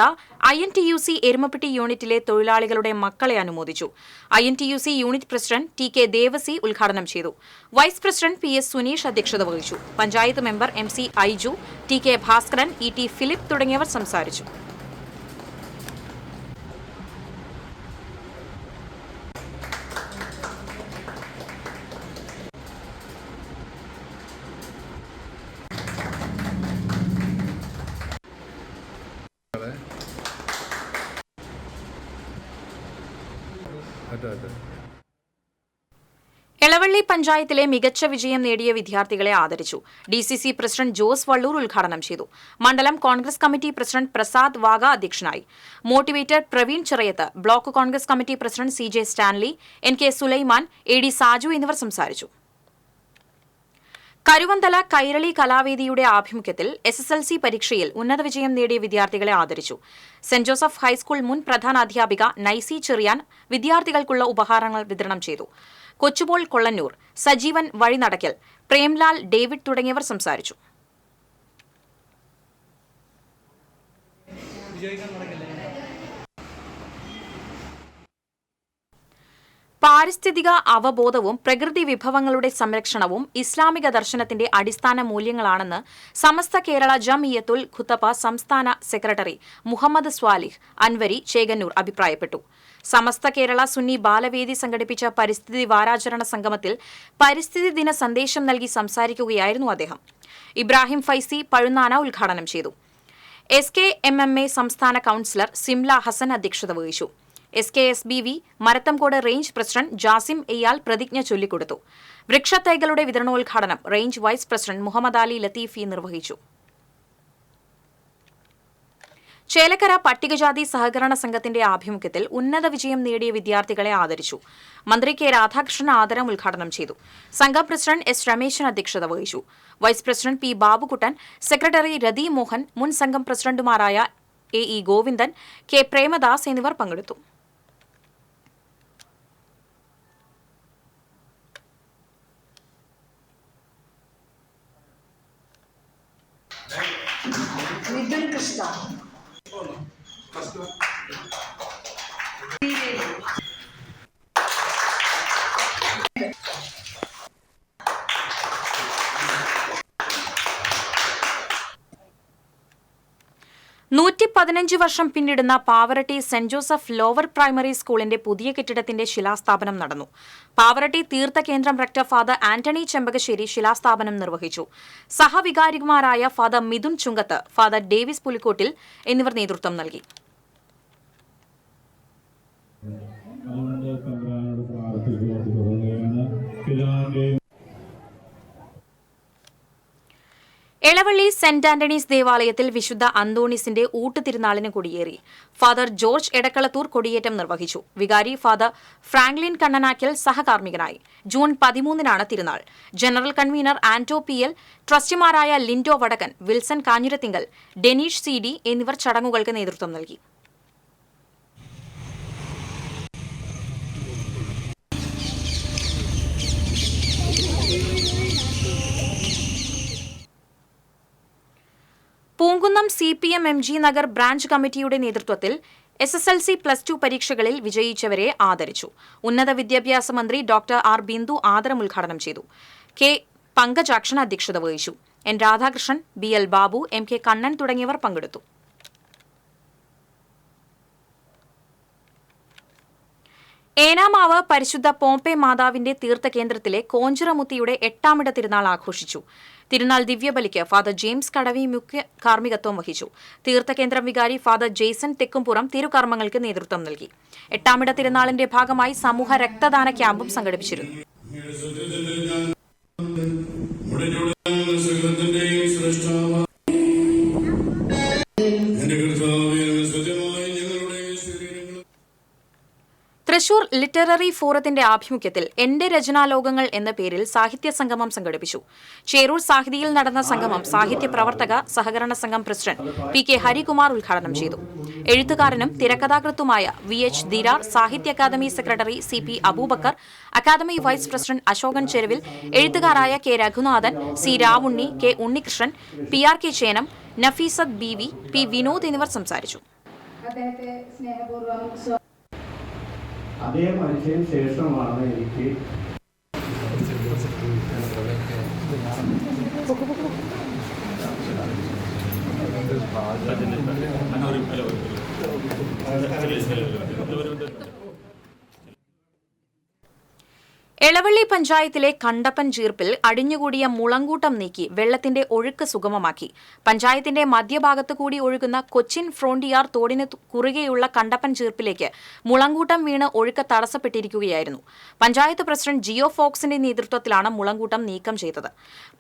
INTUC എരുമപ്പെട്ടി യൂണിറ്റിലെ തൊഴിലാളികളുടെ മക്കളെ അനുമോദിച്ചു. INTUC unit president TK Devasi ഉദ്ഘാടനം ചെയ്തു. വൈസ് പ്രസിഡന്റ് PS സുനീഷ് അധ്യക്ഷത വഹിച്ചു. Panchayat member MC Aiju, TK Bhaskaran, ET Philip തുടങ്ങിയവർ സംസാരിച്ചു. എളവള്ളി പഞ്ചായത്തിലെ മികച്ച വിജയം നേടിയ വിദ്യാർത്ഥികളെ ആദരിച്ചു. DCC പ്രസിഡന്റ് ജോസ് വള്ളൂർ ഉദ്ഘാടനം ചെയ്തു. മണ്ഡലം കോൺഗ്രസ് കമ്മിറ്റി പ്രസിഡന്റ് പ്രസാദ് വാഗ അധ്യക്ഷനായി. Motivator Praveen Chirayath, block Congress committee president CJ Stanley, NK Sulaiman, AD Saju എന്നിവർ സംസാരിച്ചു. കരുവന്തല കൈരളി കലാവേദിയുടെ ആഭിമുഖ്യത്തിൽ SSLC പരീക്ഷയിൽ ഉന്നത വിജയം നേടിയ വിദ്യാർത്ഥികളെ ആദരിച്ചു. സെന്റ് ജോസഫ് ഹൈസ്കൂൾ മുൻ പ്രധാനാധ്യാപിക നൈസി ചെറിയാൻ വിദ്യാർത്ഥികൾക്കുള്ള ഉപഹാരങ്ങൾ വിതരണം ചെയ്തു. കൊച്ചുപോൾ കൊള്ളന്നൂർ, സജീവൻ വഴിനടക്കൽ, പ്രേംലാൽ, ഡേവിഡ് തുടങ്ങിയവർ സംസാരിച്ചു. പാരിസ്ഥിതിക അവബോധവും പ്രകൃതി വിഭവങ്ങളുടെ സംരക്ഷണവും ഇസ്ലാമിക ദർശനത്തിന്റെ അടിസ്ഥാന മൂല്യങ്ങളാണെന്ന് സമസ്ത കേരള ജംഇയ്യത്തുൽ ഖുതബ സംസ്ഥാന സെക്രട്ടറി മുഹമ്മദ് സ്വാലിഹ് അൻവരി ചേകന്നൂർ അഭിപ്രായപ്പെട്ടു. സമസ്ത കേരള സുന്നി ബാലവേദി സംഘടിപ്പിച്ച പരിസ്ഥിതി വാരാചരണ സംഗമത്തിൽ പരിസ്ഥിതി ദിന സന്ദേശം നൽകി സംസാരിക്കുകയായിരുന്നു അദ്ദേഹം. ഇബ്രാഹിം ഫൈസി പഴുന്നാന ഉദ്ഘാടനം ചെയ്തു. SKMMA സംസ്ഥാന കൌൺസിലർ സിംല ഹസൻ അധ്യക്ഷത വഹിച്ചു. SKSBV Marathamkode range president Jasim Eyyal പ്രതിജ്ഞ ചൊല്ലിക്കൊടുത്തു. വൃക്ഷത്തൈകളുടെ വിതരണോദ്ഘാടനം range vice president Muhammad Ali Latheefi നിർവഹിച്ചു. ചേലക്കര പട്ടികജാതി സഹകരണ സംഘത്തിന്റെ ആഭിമുഖ്യത്തിൽ ഉന്നത വിജയം നേടിയ വിദ്യാർത്ഥികളെ ആദരിച്ചു. മന്ത്രി K രാധാകൃഷ്ണൻ ആദരം ഉദ്ഘാടനം ചെയ്തു. സംഘം പ്രസിഡന്റ് S രമേശൻ അധ്യക്ഷത വഹിച്ചു. Vice president P Babukuttan, secretary Rathi Mohan, മുൻ സംഘം പ്രസിഡന്റുമാരായ AE ഗോവിന്ദൻ, K പ്രേമദാസ് എന്നിവർ പങ്കെടുത്തു. +15 വർഷം പിന്നിടുന്ന Pavaratty Saint Joseph lower primary സ്കൂളിന്റെ പുതിയ കെട്ടിടത്തിന്റെ ശിലാസ്ഥാപനം നടന്നു. പാവറട്ടി തീർത്ഥകേന്ദ്രം റക്ടർ ഫാദർ ആന്റണി ചെമ്പകശ്ശേരി ശിലാസ്ഥാപനം നിർവഹിച്ചു. സഹവികാരിമാരായ father Mithun Chunkath, father Davis Pulikottil എന്നിവർ നേതൃത്വം നൽകി. എളവള്ളി സെന്റ് ആന്റണീസ് ദേവാലയത്തിൽ വിശുദ്ധ അന്തോണീസിന്റെ ഊട്ടുതിരുനാളിന് കൊടിയേറി. ഫാദർ ജോർജ് എടക്കളത്തൂർ കൊടിയേറ്റം നിർവഹിച്ചു. വികാരി ഫാദർ ഫ്രാങ്ക്ലിൻ കണ്ണനാക്കൽ സഹകാർമ്മികനായി. ജൂൺ 13-നാണ് തിരുനാൾ. ജനറൽ കൺവീനർ ആന്റോ പി.എൽ, ട്രസ്റ്റിമാരായ ലിൻഡോ വടക്കൻ, വിൽസൺ കാഞ്ഞിരത്തിങ്കൽ, ഡെനീഷ് സി.ഡി എന്നിവർ ചടങ്ങുകൾക്ക് നേതൃത്വം നൽകി. പൂങ്കുന്നം CPM-MG നഗർ ബ്രാഞ്ച് കമ്മിറ്റിയുടെ നേതൃത്വത്തിൽ SSLC+2 പരീക്ഷകളിൽ വിജയിച്ചവരെ ആദരിച്ചു. ഉന്നത വിദ്യാഭ്യാസ മന്ത്രി ഡോക്ടർ ആർ ബിന്ദു ആദരം ഉദ്ഘാടനം ചെയ്തു. കെ പങ്കജാക്ഷൻ അധ്യക്ഷത വഹിച്ചു. N Radhakrishnan, BL Babu, MK Kannan തുടങ്ങിയവർ പങ്കെടുത്തു. ഏനാമാവ് പരിശുദ്ധ പോംപെ മാതാവിന്റെ തീർത്ഥകേന്ദ്രത്തിലെ കോഞ്ചിറമുത്തിയുടെ 8ാമിട തിരുനാൾ ആഘോഷിച്ചു. തിരുനാൾ ദിവ്യബലിക്ക് ഫാദർ ജെയിംസ് കടവി മുഖ്യ കാർമ്മികത്വം വഹിച്ചു. തീർത്ഥകേന്ദ്രം വികാരി ഫാദർ ജെയ്സൺ തെക്കുംപുറം തിരുകർമ്മങ്ങൾക്ക് നേതൃത്വം നൽകി. 8ാമിട തിരുനാളിന്റെ ഭാഗമായി സമൂഹ രക്തദാന ക്യാമ്പും സംഘടിപ്പിച്ചിരുന്നു. തൃശൂർ ലിറ്റററി ഫോറത്തിന്റെ ആഭിമുഖ്യത്തിൽ എന്റെ രചനാലോകങ്ങൾ എന്ന പേരിൽ സാഹിത്യ സംഗമം സംഘടിപ്പിച്ചു. ചേരൂർ സാഹിതിയിൽ നടന്ന സംഗമം സാഹിത്യ പ്രവർത്തക സഹകരണ സംഘം പ്രസിഡന്റ് PK ഹരികുമാർ ഉദ്ഘാടനം ചെയ്തു. എഴുത്തുകാരനും തിരക്കഥാകൃത്തുമായ VH Dirar, Sahitya Akademi secretary CP Aboobacker, Akademi vice president Ashokan Cheruvil, എഴുത്തുകാരായ K Reghunathan, C Ravunni, K Unnikrishnan, PRK Chenam, Nafeesath BV, P Vinod എന്നിവർ സംസാരിച്ചു. അതേ മനുഷ്യന് ശേഷമാണ് എനിക്ക് എളവള്ളി പഞ്ചായത്തിലെ കണ്ടപ്പൻ ചീർപ്പിൽ അടിഞ്ഞുകൂടിയ മുളങ്കൂട്ടം നീക്കി വെള്ളത്തിന്റെ ഒഴുക്ക് സുഗമമാക്കി. പഞ്ചായത്തിന്റെ മധ്യഭാഗത്തു കൂടി ഒഴുകുന്ന കൊച്ചിൻ ഫ്രോണ്ടിയാർ തോടിന് കുറുകെയുള്ള കണ്ടപ്പൻ ചീർപ്പിലേക്ക് മുളങ്കൂട്ടം വീണ് ഒഴുക്ക് തടസ്സപ്പെട്ടിരിക്കുകയായിരുന്നു. പഞ്ചായത്ത് പ്രസിഡന്റ് ജിയോ ഫോക്സിന്റെ നേതൃത്വത്തിലാണ് മുളങ്കൂട്ടം നീക്കം ചെയ്തത്.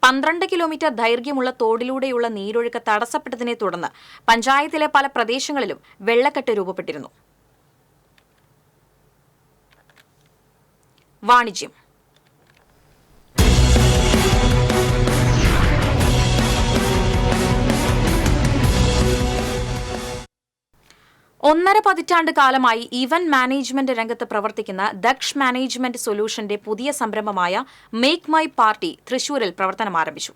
12 കിലോമീറ്റർ ദൈർഘ്യമുള്ള തോടിലൂടെയുള്ള നീരൊഴുക്ക് തടസ്സപ്പെട്ടതിനെ തുടർന്ന് പഞ്ചായത്തിലെ പല പ്രദേശങ്ങളിലും വെള്ളക്കെട്ട് രൂപപ്പെട്ടിരുന്നു. വാണിജ്യം. ഒന്നര പതിറ്റാണ്ട് കാലമായി ഇവന്റ് മാനേജ്മെന്റ് രംഗത്ത് പ്രവർത്തിക്കുന്ന ദക്ഷ് മാനേജ്മെന്റ് സൊല്യൂഷന്റെ പുതിയ സംരംഭമായ മേക്ക് മൈ പാർട്ടി തൃശൂരിൽ പ്രവർത്തനം ആരംഭിച്ചു.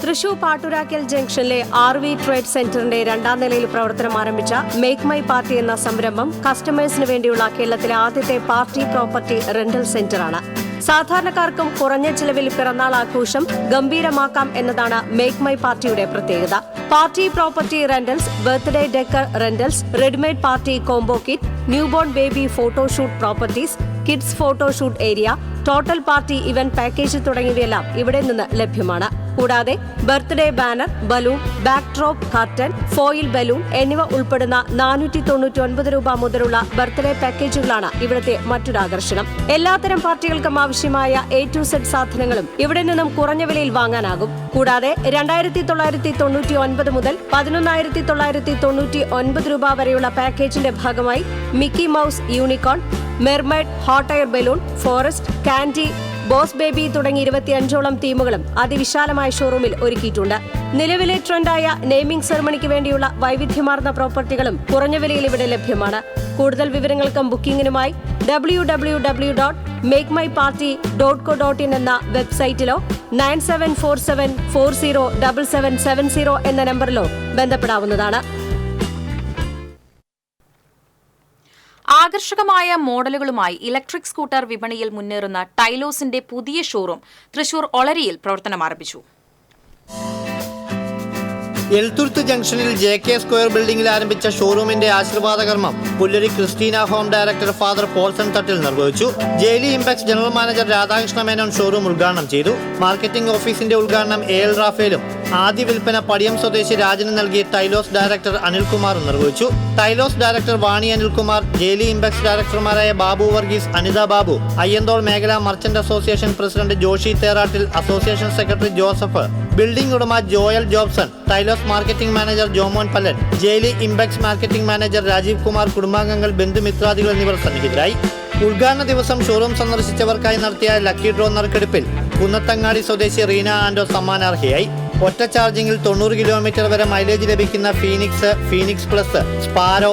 തൃശൂർ പാട്ടുരാക്കൽ ജംഗ്ഷനിലെ RV ട്രേഡ് സെന്ററിന്റെ 2ാം നിലയിൽ പ്രവർത്തനം ആരംഭിച്ച മേക്ക് മൈ പാർട്ടി എന്ന സംരംഭം കസ്റ്റമേഴ്സിന് വേണ്ടിയുള്ള കേരളത്തിലെ ആദ്യത്തെ പാർട്ടി പ്രോപ്പർട്ടി റെന്റൽ സെന്ററാണ്. സാധാരണക്കാർക്കും കുറഞ്ഞ ചിലവിൽ പിറന്നാൾ ആഘോഷം ഗംഭീരമാക്കാം എന്നതാണ് മേക്ക് മൈ പാർട്ടിയുടെ പ്രത്യേകത. Party property rentals, birthday decor rentals, readymade party combo kit, newborn baby photoshoot properties, kids photoshoot area, total party event package തുടങ്ങിയവയെല്ലാം ഇവിടെ നിന്ന് ലഭ്യമാണ്. കൂടാതെ birthday banner, balloon, backdrop, curtain, foil balloon എന്നിവ ഉൾപ്പെടുന്ന 499 രൂപ മുതലുള്ള ബർത്ത്ഡേ പാക്കേജുകളാണ് ഇവിടുത്തെ മറ്റൊരു ആകർഷണം. എല്ലാത്തരം പാർട്ടികൾക്കും ആവശ്യമായ A to Z സാധനങ്ങളും ഇവിടെ നിന്നും കുറഞ്ഞ വിലയിൽ വാങ്ങാനാകും. കൂടാതെ 2999 മുതൽ 11,999 രൂപ വരെയുള്ള പാക്കേജിന്റെ ഭാഗമായി Mickey mouse unicorn, mermaid, hot air balloon, forest, candy, boss baby തുടങ്ങി 25ഓളം തീമുകളും അതിവിശാലമായ ഷോറൂമിൽ ഒരുക്കിയിട്ടുണ്ട്. നിലവിലെ ട്രെൻഡായ നെയ്മിംഗ് സെറമണിക്ക് വേണ്ടിയുള്ള വൈവിധ്യമാർന്ന പ്രോപ്പർട്ടികളും കുറഞ്ഞ വിലയിൽ ഇവിടെ ലഭ്യമാണ്. കൂടുതൽ വിവരങ്ങൾക്കും ബുക്കിംഗിനുമായി www.makemyparty.co.in എന്ന വെബ്സൈറ്റിലോ 9747407770 എന്ന നമ്പറിലോ ബന്ധപ്പെടാവുന്നതാണ്. ആകർഷകമായ മോഡലുകളുമായി ഇലക്ട്രിക് സ്കൂട്ടർ വിപണിയിൽ മുന്നേറുന്ന ടൈലോസിന്റെ പുതിയ ഷോറൂം തൃശൂർ ഒളരിയിൽ പ്രവർത്തനം ആരംഭിച്ചു. എൽത്തുരുത്ത് ജംഗ്ഷനിൽ JK സ്ക്വയർ ബിൽഡിംഗിൽ ആരംഭിച്ച ഷോറൂമിന്റെ ആശീർവാദ കർമ്മം Pullari Christina home director father Paulson Thattil നിർവഹിച്ചു. Jaily Impex general manager Radhakrishna Menon showroom ഉദ്ഘാടനം ചെയ്തു. മാർക്കറ്റിംഗ് ഓഫീസിന്റെ ഉദ്ഘാടനം AL റാഫേലും ആദ്യ വിൽപ്പന പടിയം സ്വദേശി രാജന് നൽകി ടൈലോസ് ഡയറക്ടർ അനിൽകുമാർ നിർവഹിച്ചു. ടൈലോസ് ഡയറക്ടർ വാണി അനിൽകുമാർ, ജെയിലി ഇംപെക്സ് ഡയറക്ടർമാരായ ബാബു വർഗീസ്, അനിത ബാബു, അയ്യന്തോൾ മേഖലാ merchant association president Joshy Therattil, association secretary Joseph, building ഉടമ Joel Jobson, Tylos marketing manager Jomon Pallan, Jaily Impex marketing manager Rajeev Kumar, കുടുംബാംഗങ്ങൾ, ബന്ധുമിത്രാദികൾ എന്നിവർ സന്നിഹിതരായി. ഉദ്ഘാടന ദിവസം ഷോറൂം സന്ദർശിച്ചവർക്കായി നടത്തിയ ലക്കി ഡ്രോ നറുക്കെടുപ്പിൽ കുന്നത്തങ്ങാടി സ്വദേശി റീന ആൻഡോ സമ്മാനാർഹയായി. ഒറ്റ ചാർജിംഗിൽ 90 കിലോമീറ്റർ വരെ മൈലേജ് ലഭിക്കുന്ന Phoenix, Phoenix plus, sparrow,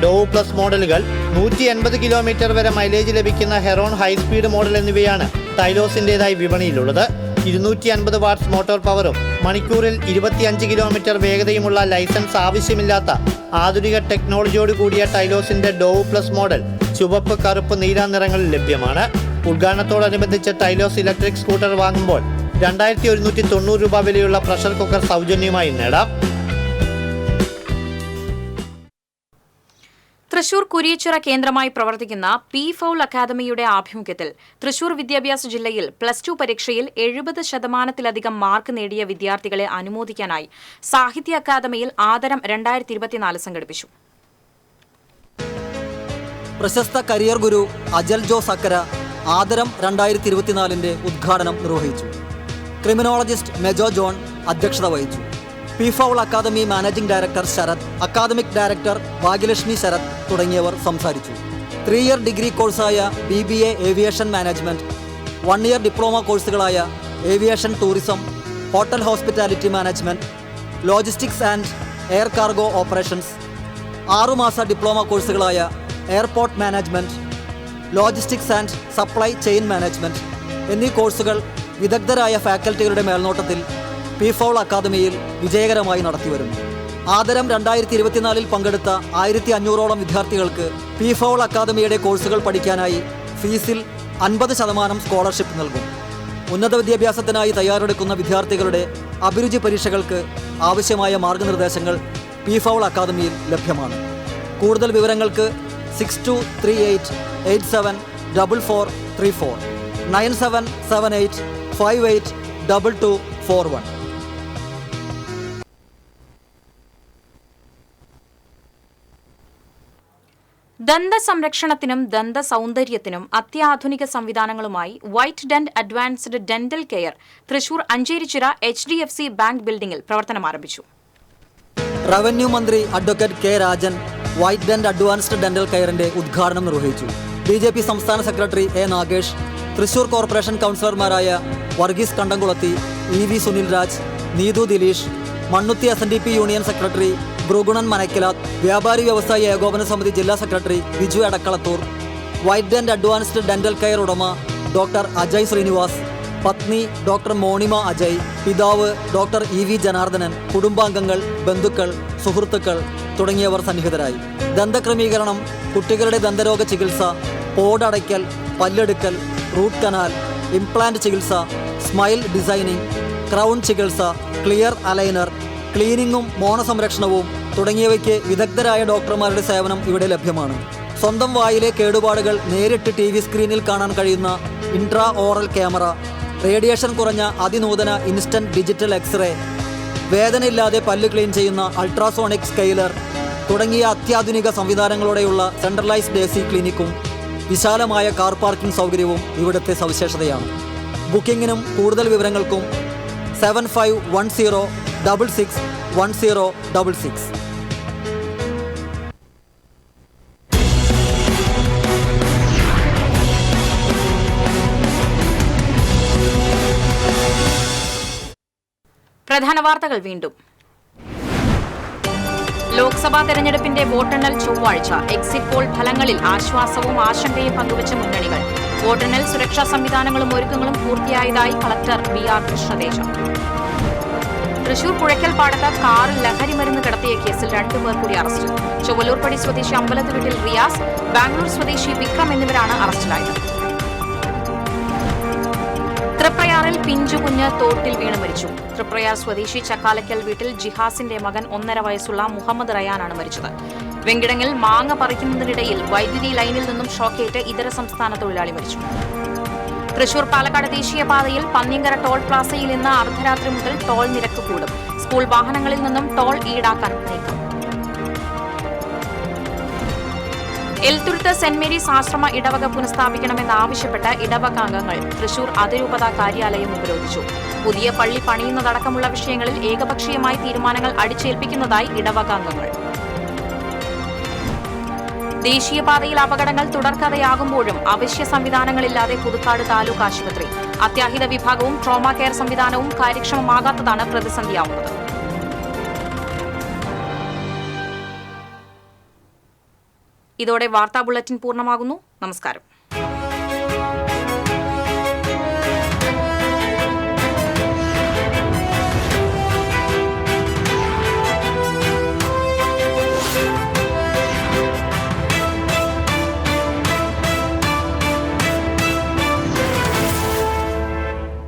dough plus മോഡലുകൾ, 180 കിലോമീറ്റർ വരെ മൈലേജ് ലഭിക്കുന്ന ഹെറോൺ ഹൈസ്പീഡ് മോഡൽ എന്നിവയാണ് ടൈലോസിൻ്റെതായി വിപണിയിലുള്ളത്. 250 വാട്ട്സ് മോട്ടോർ പവറും മണിക്കൂറിൽ 25 കിലോമീറ്റർ വേഗതയുമുള്ള ലൈസൻസ് ആവശ്യമില്ലാത്ത ആധുനിക ടെക്നോളജിയോട് കൂടിയ ടൈലോസിന്റെ ഡോവ് പ്ലസ് മോഡൽ ചുവപ്പ്, കറുപ്പ്, നീല നിറങ്ങളിൽ ലഭ്യമാണ്. ഉദ്ഘാടനത്തോടനുബന്ധിച്ച് ടൈലോസ് ഇലക്ട്രിക് സ്കൂട്ടർ വാങ്ങുമ്പോൾ 2190 രൂപ വിലയുള്ള പ്രഷർ കുക്കർ സൗജന്യമായി നേടാം. തൃശൂർ കുരിയച്ചിറ കേന്ദ്രമായി പ്രവർത്തിക്കുന്ന പി ഫൗൾ അക്കാദമിയുടെ ആഭിമുഖ്യത്തിൽ തൃശൂർ വിദ്യാഭ്യാസ ജില്ലയിൽ +2 പരീക്ഷയിൽ 70% മാർക്ക് നേടിയ വിദ്യാർത്ഥികളെ അനുമോദിക്കാനായി സാഹിത്യ അക്കാദമിയിൽ ആദരം 2024 സംഘടിപ്പിച്ചു. പ്രശസ്ത കരിയർ ഗുരു അജൽ ജോ സക്കര ആദരം 2024 ഉദ്ഘാടനം നിർവഹിച്ചു. ക്രിമിനോളജിസ്റ്റ് മെജോ ജോൺ അധ്യക്ഷത വഹിച്ചു. Peafowl academy managing director Sarath, academic director Bhagyalakshmi Sarath തുടങ്ങിയവർ സംസാരിച്ചു. 3 ഇയർ ഡിഗ്രി കോഴ്സായ BBA aviation management, 1 year diploma കോഴ്സുകളായ aviation tourism, hotel hospitality management, logistics and air cargo operations, 6 മാസ ഡിപ്ലോമ കോഴ്സുകളായ airport management, logistics and supply chain management എന്നീ കോഴ്സുകൾ വിദഗ്ധരായ ഫാക്കൽറ്റികളുടെ മേൽനോട്ടത്തിൽ പി ഫൗൾ അക്കാദമിയിൽ വിജയകരമായി നടത്തിവരുന്നു. ആദരം 2024 പങ്കെടുത്ത 1500ഓളം വിദ്യാർത്ഥികൾക്ക് പി ഫൗൾ അക്കാദമിയുടെ കോഴ്സുകൾ പഠിക്കാനായി ഫീസിൽ 50% സ്കോളർഷിപ്പ് നൽകും. ഉന്നത വിദ്യാഭ്യാസത്തിനായി തയ്യാറെടുക്കുന്ന വിദ്യാർത്ഥികളുടെ അഭിരുചി പരീക്ഷകൾക്ക് ആവശ്യമായ മാർഗനിർദ്ദേശങ്ങൾ പി ഫൗൾ അക്കാദമിയിൽ ലഭ്യമാണ്. കൂടുതൽ വിവരങ്ങൾക്ക് 6238874434 9778582241. ദന്ത സംരക്ഷണത്തിനും ദന്ത സൗന്ദര്യത്തിനും അത്യാധുനിക സംവിധാനങ്ങളുമായി White Dent Advanced Dental Care Thrissur Ancherichira HDFC bank ബിൽഡിംഗിൽ പ്രവർത്തനം ആരംഭിച്ചു. റവന്യൂ മന്ത്രി advocate K Rajan White Dent Advanced Dental കെയറിന്റെ ഉദ്ഘാടനം നിർവഹിച്ചു. BJP സംസ്ഥാന secretary A Nagesh, Thrissur corporation കൗൺസിലർമാരായ Varghese Kandamkulathy, EV Sunil Raj, Neethu Dileesh, Mannuthy SNDP union secretary Bhrigunan Manakkilath, Vyapari Vyavasayi Ekopana Samithi ജില്ലാ secretary Biju Edakkalathur, White Dent Advanced Dental Care ഉടമ ഡോക്ടർ അജയ് ശ്രീനിവാസ്, പത്നി ഡോക്ടർ മോണിമ അജയ്, പിതാവ് ഡോക്ടർ EV ജനാർദ്ദനൻ, കുടുംബാംഗങ്ങൾ, ബന്ധുക്കൾ, സുഹൃത്തുക്കൾ തുടങ്ങിയവർ സന്നിഹിതരായി. ദന്തക്രമീകരണം, കുട്ടികളുടെ ദന്തരോഗ ചികിത്സ, പോടടയ്ക്കൽ, പല്ലെടുക്കൽ, റൂട്ട് കനാൽ, ഇംപ്ലാന്റ് ചികിത്സ, സ്മൈൽ ഡിസൈനിങ്, ക്രൗൺ ചികിത്സ, ക്ലിയർ അലൈനർ, ക്ലീനിങ്ങും മോണസംരക്ഷണവും തുടങ്ങിയവയ്ക്ക് വിദഗ്ധരായ ഡോക്ടർമാരുടെ സേവനം ഇവിടെ ലഭ്യമാണ്. സ്വന്തം വായിലെ കേടുപാടുകൾ നേരിട്ട് TV സ്ക്രീനിൽ കാണാൻ കഴിയുന്ന ഇൻട്രാ ഓറൽ ക്യാമറ, റേഡിയേഷൻ കുറഞ്ഞ അതിനൂതന ഇൻസ്റ്റന്റ് ഡിജിറ്റൽ എക്സ്റേ, വേദനയില്ലാതെ പല്ല് ക്ലീൻ ചെയ്യുന്ന അൾട്രാസോണിക് സ്കെയിലർ തുടങ്ങിയ അത്യാധുനിക സംവിധാനങ്ങളോടെയുള്ള സെൻട്രലൈസ്ഡ് AC ക്ലിനിക്കും വിശാലമായ കാർ പാർക്കിംഗ് സൗകര്യവും ഇവിടുത്തെ സവിശേഷതയാണ്. ബുക്കിംഗിനും കൂടുതൽ വിവരങ്ങൾക്കും 7510661066. പ്രധാന വാർത്തകൾ വീണ്ടും. ലോക്സഭാ തെരഞ്ഞെടുപ്പിന്റെ വോട്ടെണ്ണൽ ചൊവ്വാഴ്ച. എക്സിറ്റ് പോൾ ഫലങ്ങളിൽ ആശ്വാസവും ആശങ്കയും പങ്കുവച്ച മുന്നണികൾ. വോട്ടെണ്ണൽ സുരക്ഷാ സംവിധാനങ്ങളും ഒരുക്കങ്ങളും പൂർത്തിയായതായി കളക്ടർ BR കൃഷ്ണദേശം. തൃശൂർ പുഴയ്ക്കൽപ്പാടത്ത് കാറിൽ ലഹരിമരുന്ന് കടത്തിയ കേസിൽ 2 പേർ കൂടി അറസ്റ്റ്. ചൊവ്വലൂർപ്പടി സ്വദേശി അമ്പലത്ത് വീട്ടിൽ റിയാസ്, ബാംഗ്ലൂർ സ്വദേശി വിക്രം എന്നിവരാണ് അറസ്റ്റിലായത്. തൃപ്രയാറിൽ പിഞ്ചുകുഞ്ഞ് തോട്ടിൽ വീണ് മരിച്ചു. തൃപ്രയാർ സ്വദേശി ചക്കാലക്കൽ വീട്ടിൽ ജിഹാസിന്റെ മകൻ 1.5 വയസ്സുള്ള മുഹമ്മദ് റയാനാണ് മരിച്ചത്. വെങ്കിടങ്ങിൽ മാങ്ങ പറിക്കുന്നതിനിടയിൽ വൈദ്യുതി ലൈനിൽ നിന്നും ഷോക്കേറ്റ് ഇതര സംസ്ഥാന തൊഴിലാളി മരിച്ചു. തൃശൂർ പാലക്കാട് ദേശീയപാതയിൽ പന്നിയങ്കര ടോൾ പ്ലാസയിൽ ഇന്ന് അർദ്ധരാത്രി മുതൽ ടോൾ നിരക്ക് കൂടും. സ്കൂൾ വാഹനങ്ങളിൽ നിന്നും ടോൾ ഈടാക്കാൻ നീക്കം. എൽത്തുരുത്ത് സെന്റ് മേരീസ് ആശ്രമ ഇടവക പുനഃസ്ഥാപിക്കണമെന്നാവശ്യപ്പെട്ട് ഇടവകാംഗങ്ങൾ തൃശൂർ അതിരൂപത കാര്യാലയം ഉപരോധിച്ചു. പുതിയ പള്ളി പണിയുന്നതടക്കമുള്ള വിഷയങ്ങളിൽ ഏകപക്ഷീയമായി തീരുമാനങ്ങൾ അടിച്ചേൽപ്പിക്കുന്നതായി ഇടവകാംഗങ്ങൾ. ദേശീയപാതയിൽ അപകടങ്ങൾ തുടർക്കഥയാകുമ്പോഴും അവശ്യ സംവിധാനങ്ങളില്ലാതെ പുതുക്കാട് താലൂക്ക് ആശുപത്രി. അത്യാഹിത വിഭാഗവും ട്രോമാ കെയർ സംവിധാനവും കാര്യക്ഷമമാകാത്തതാണ് പ്രതിസന്ധിയാവുന്നത്. ഇതോടെ വാർത്താ ബുള്ളറ്റിൻ പൂർണ്ണമാകുന്നു. നമസ്കാരം.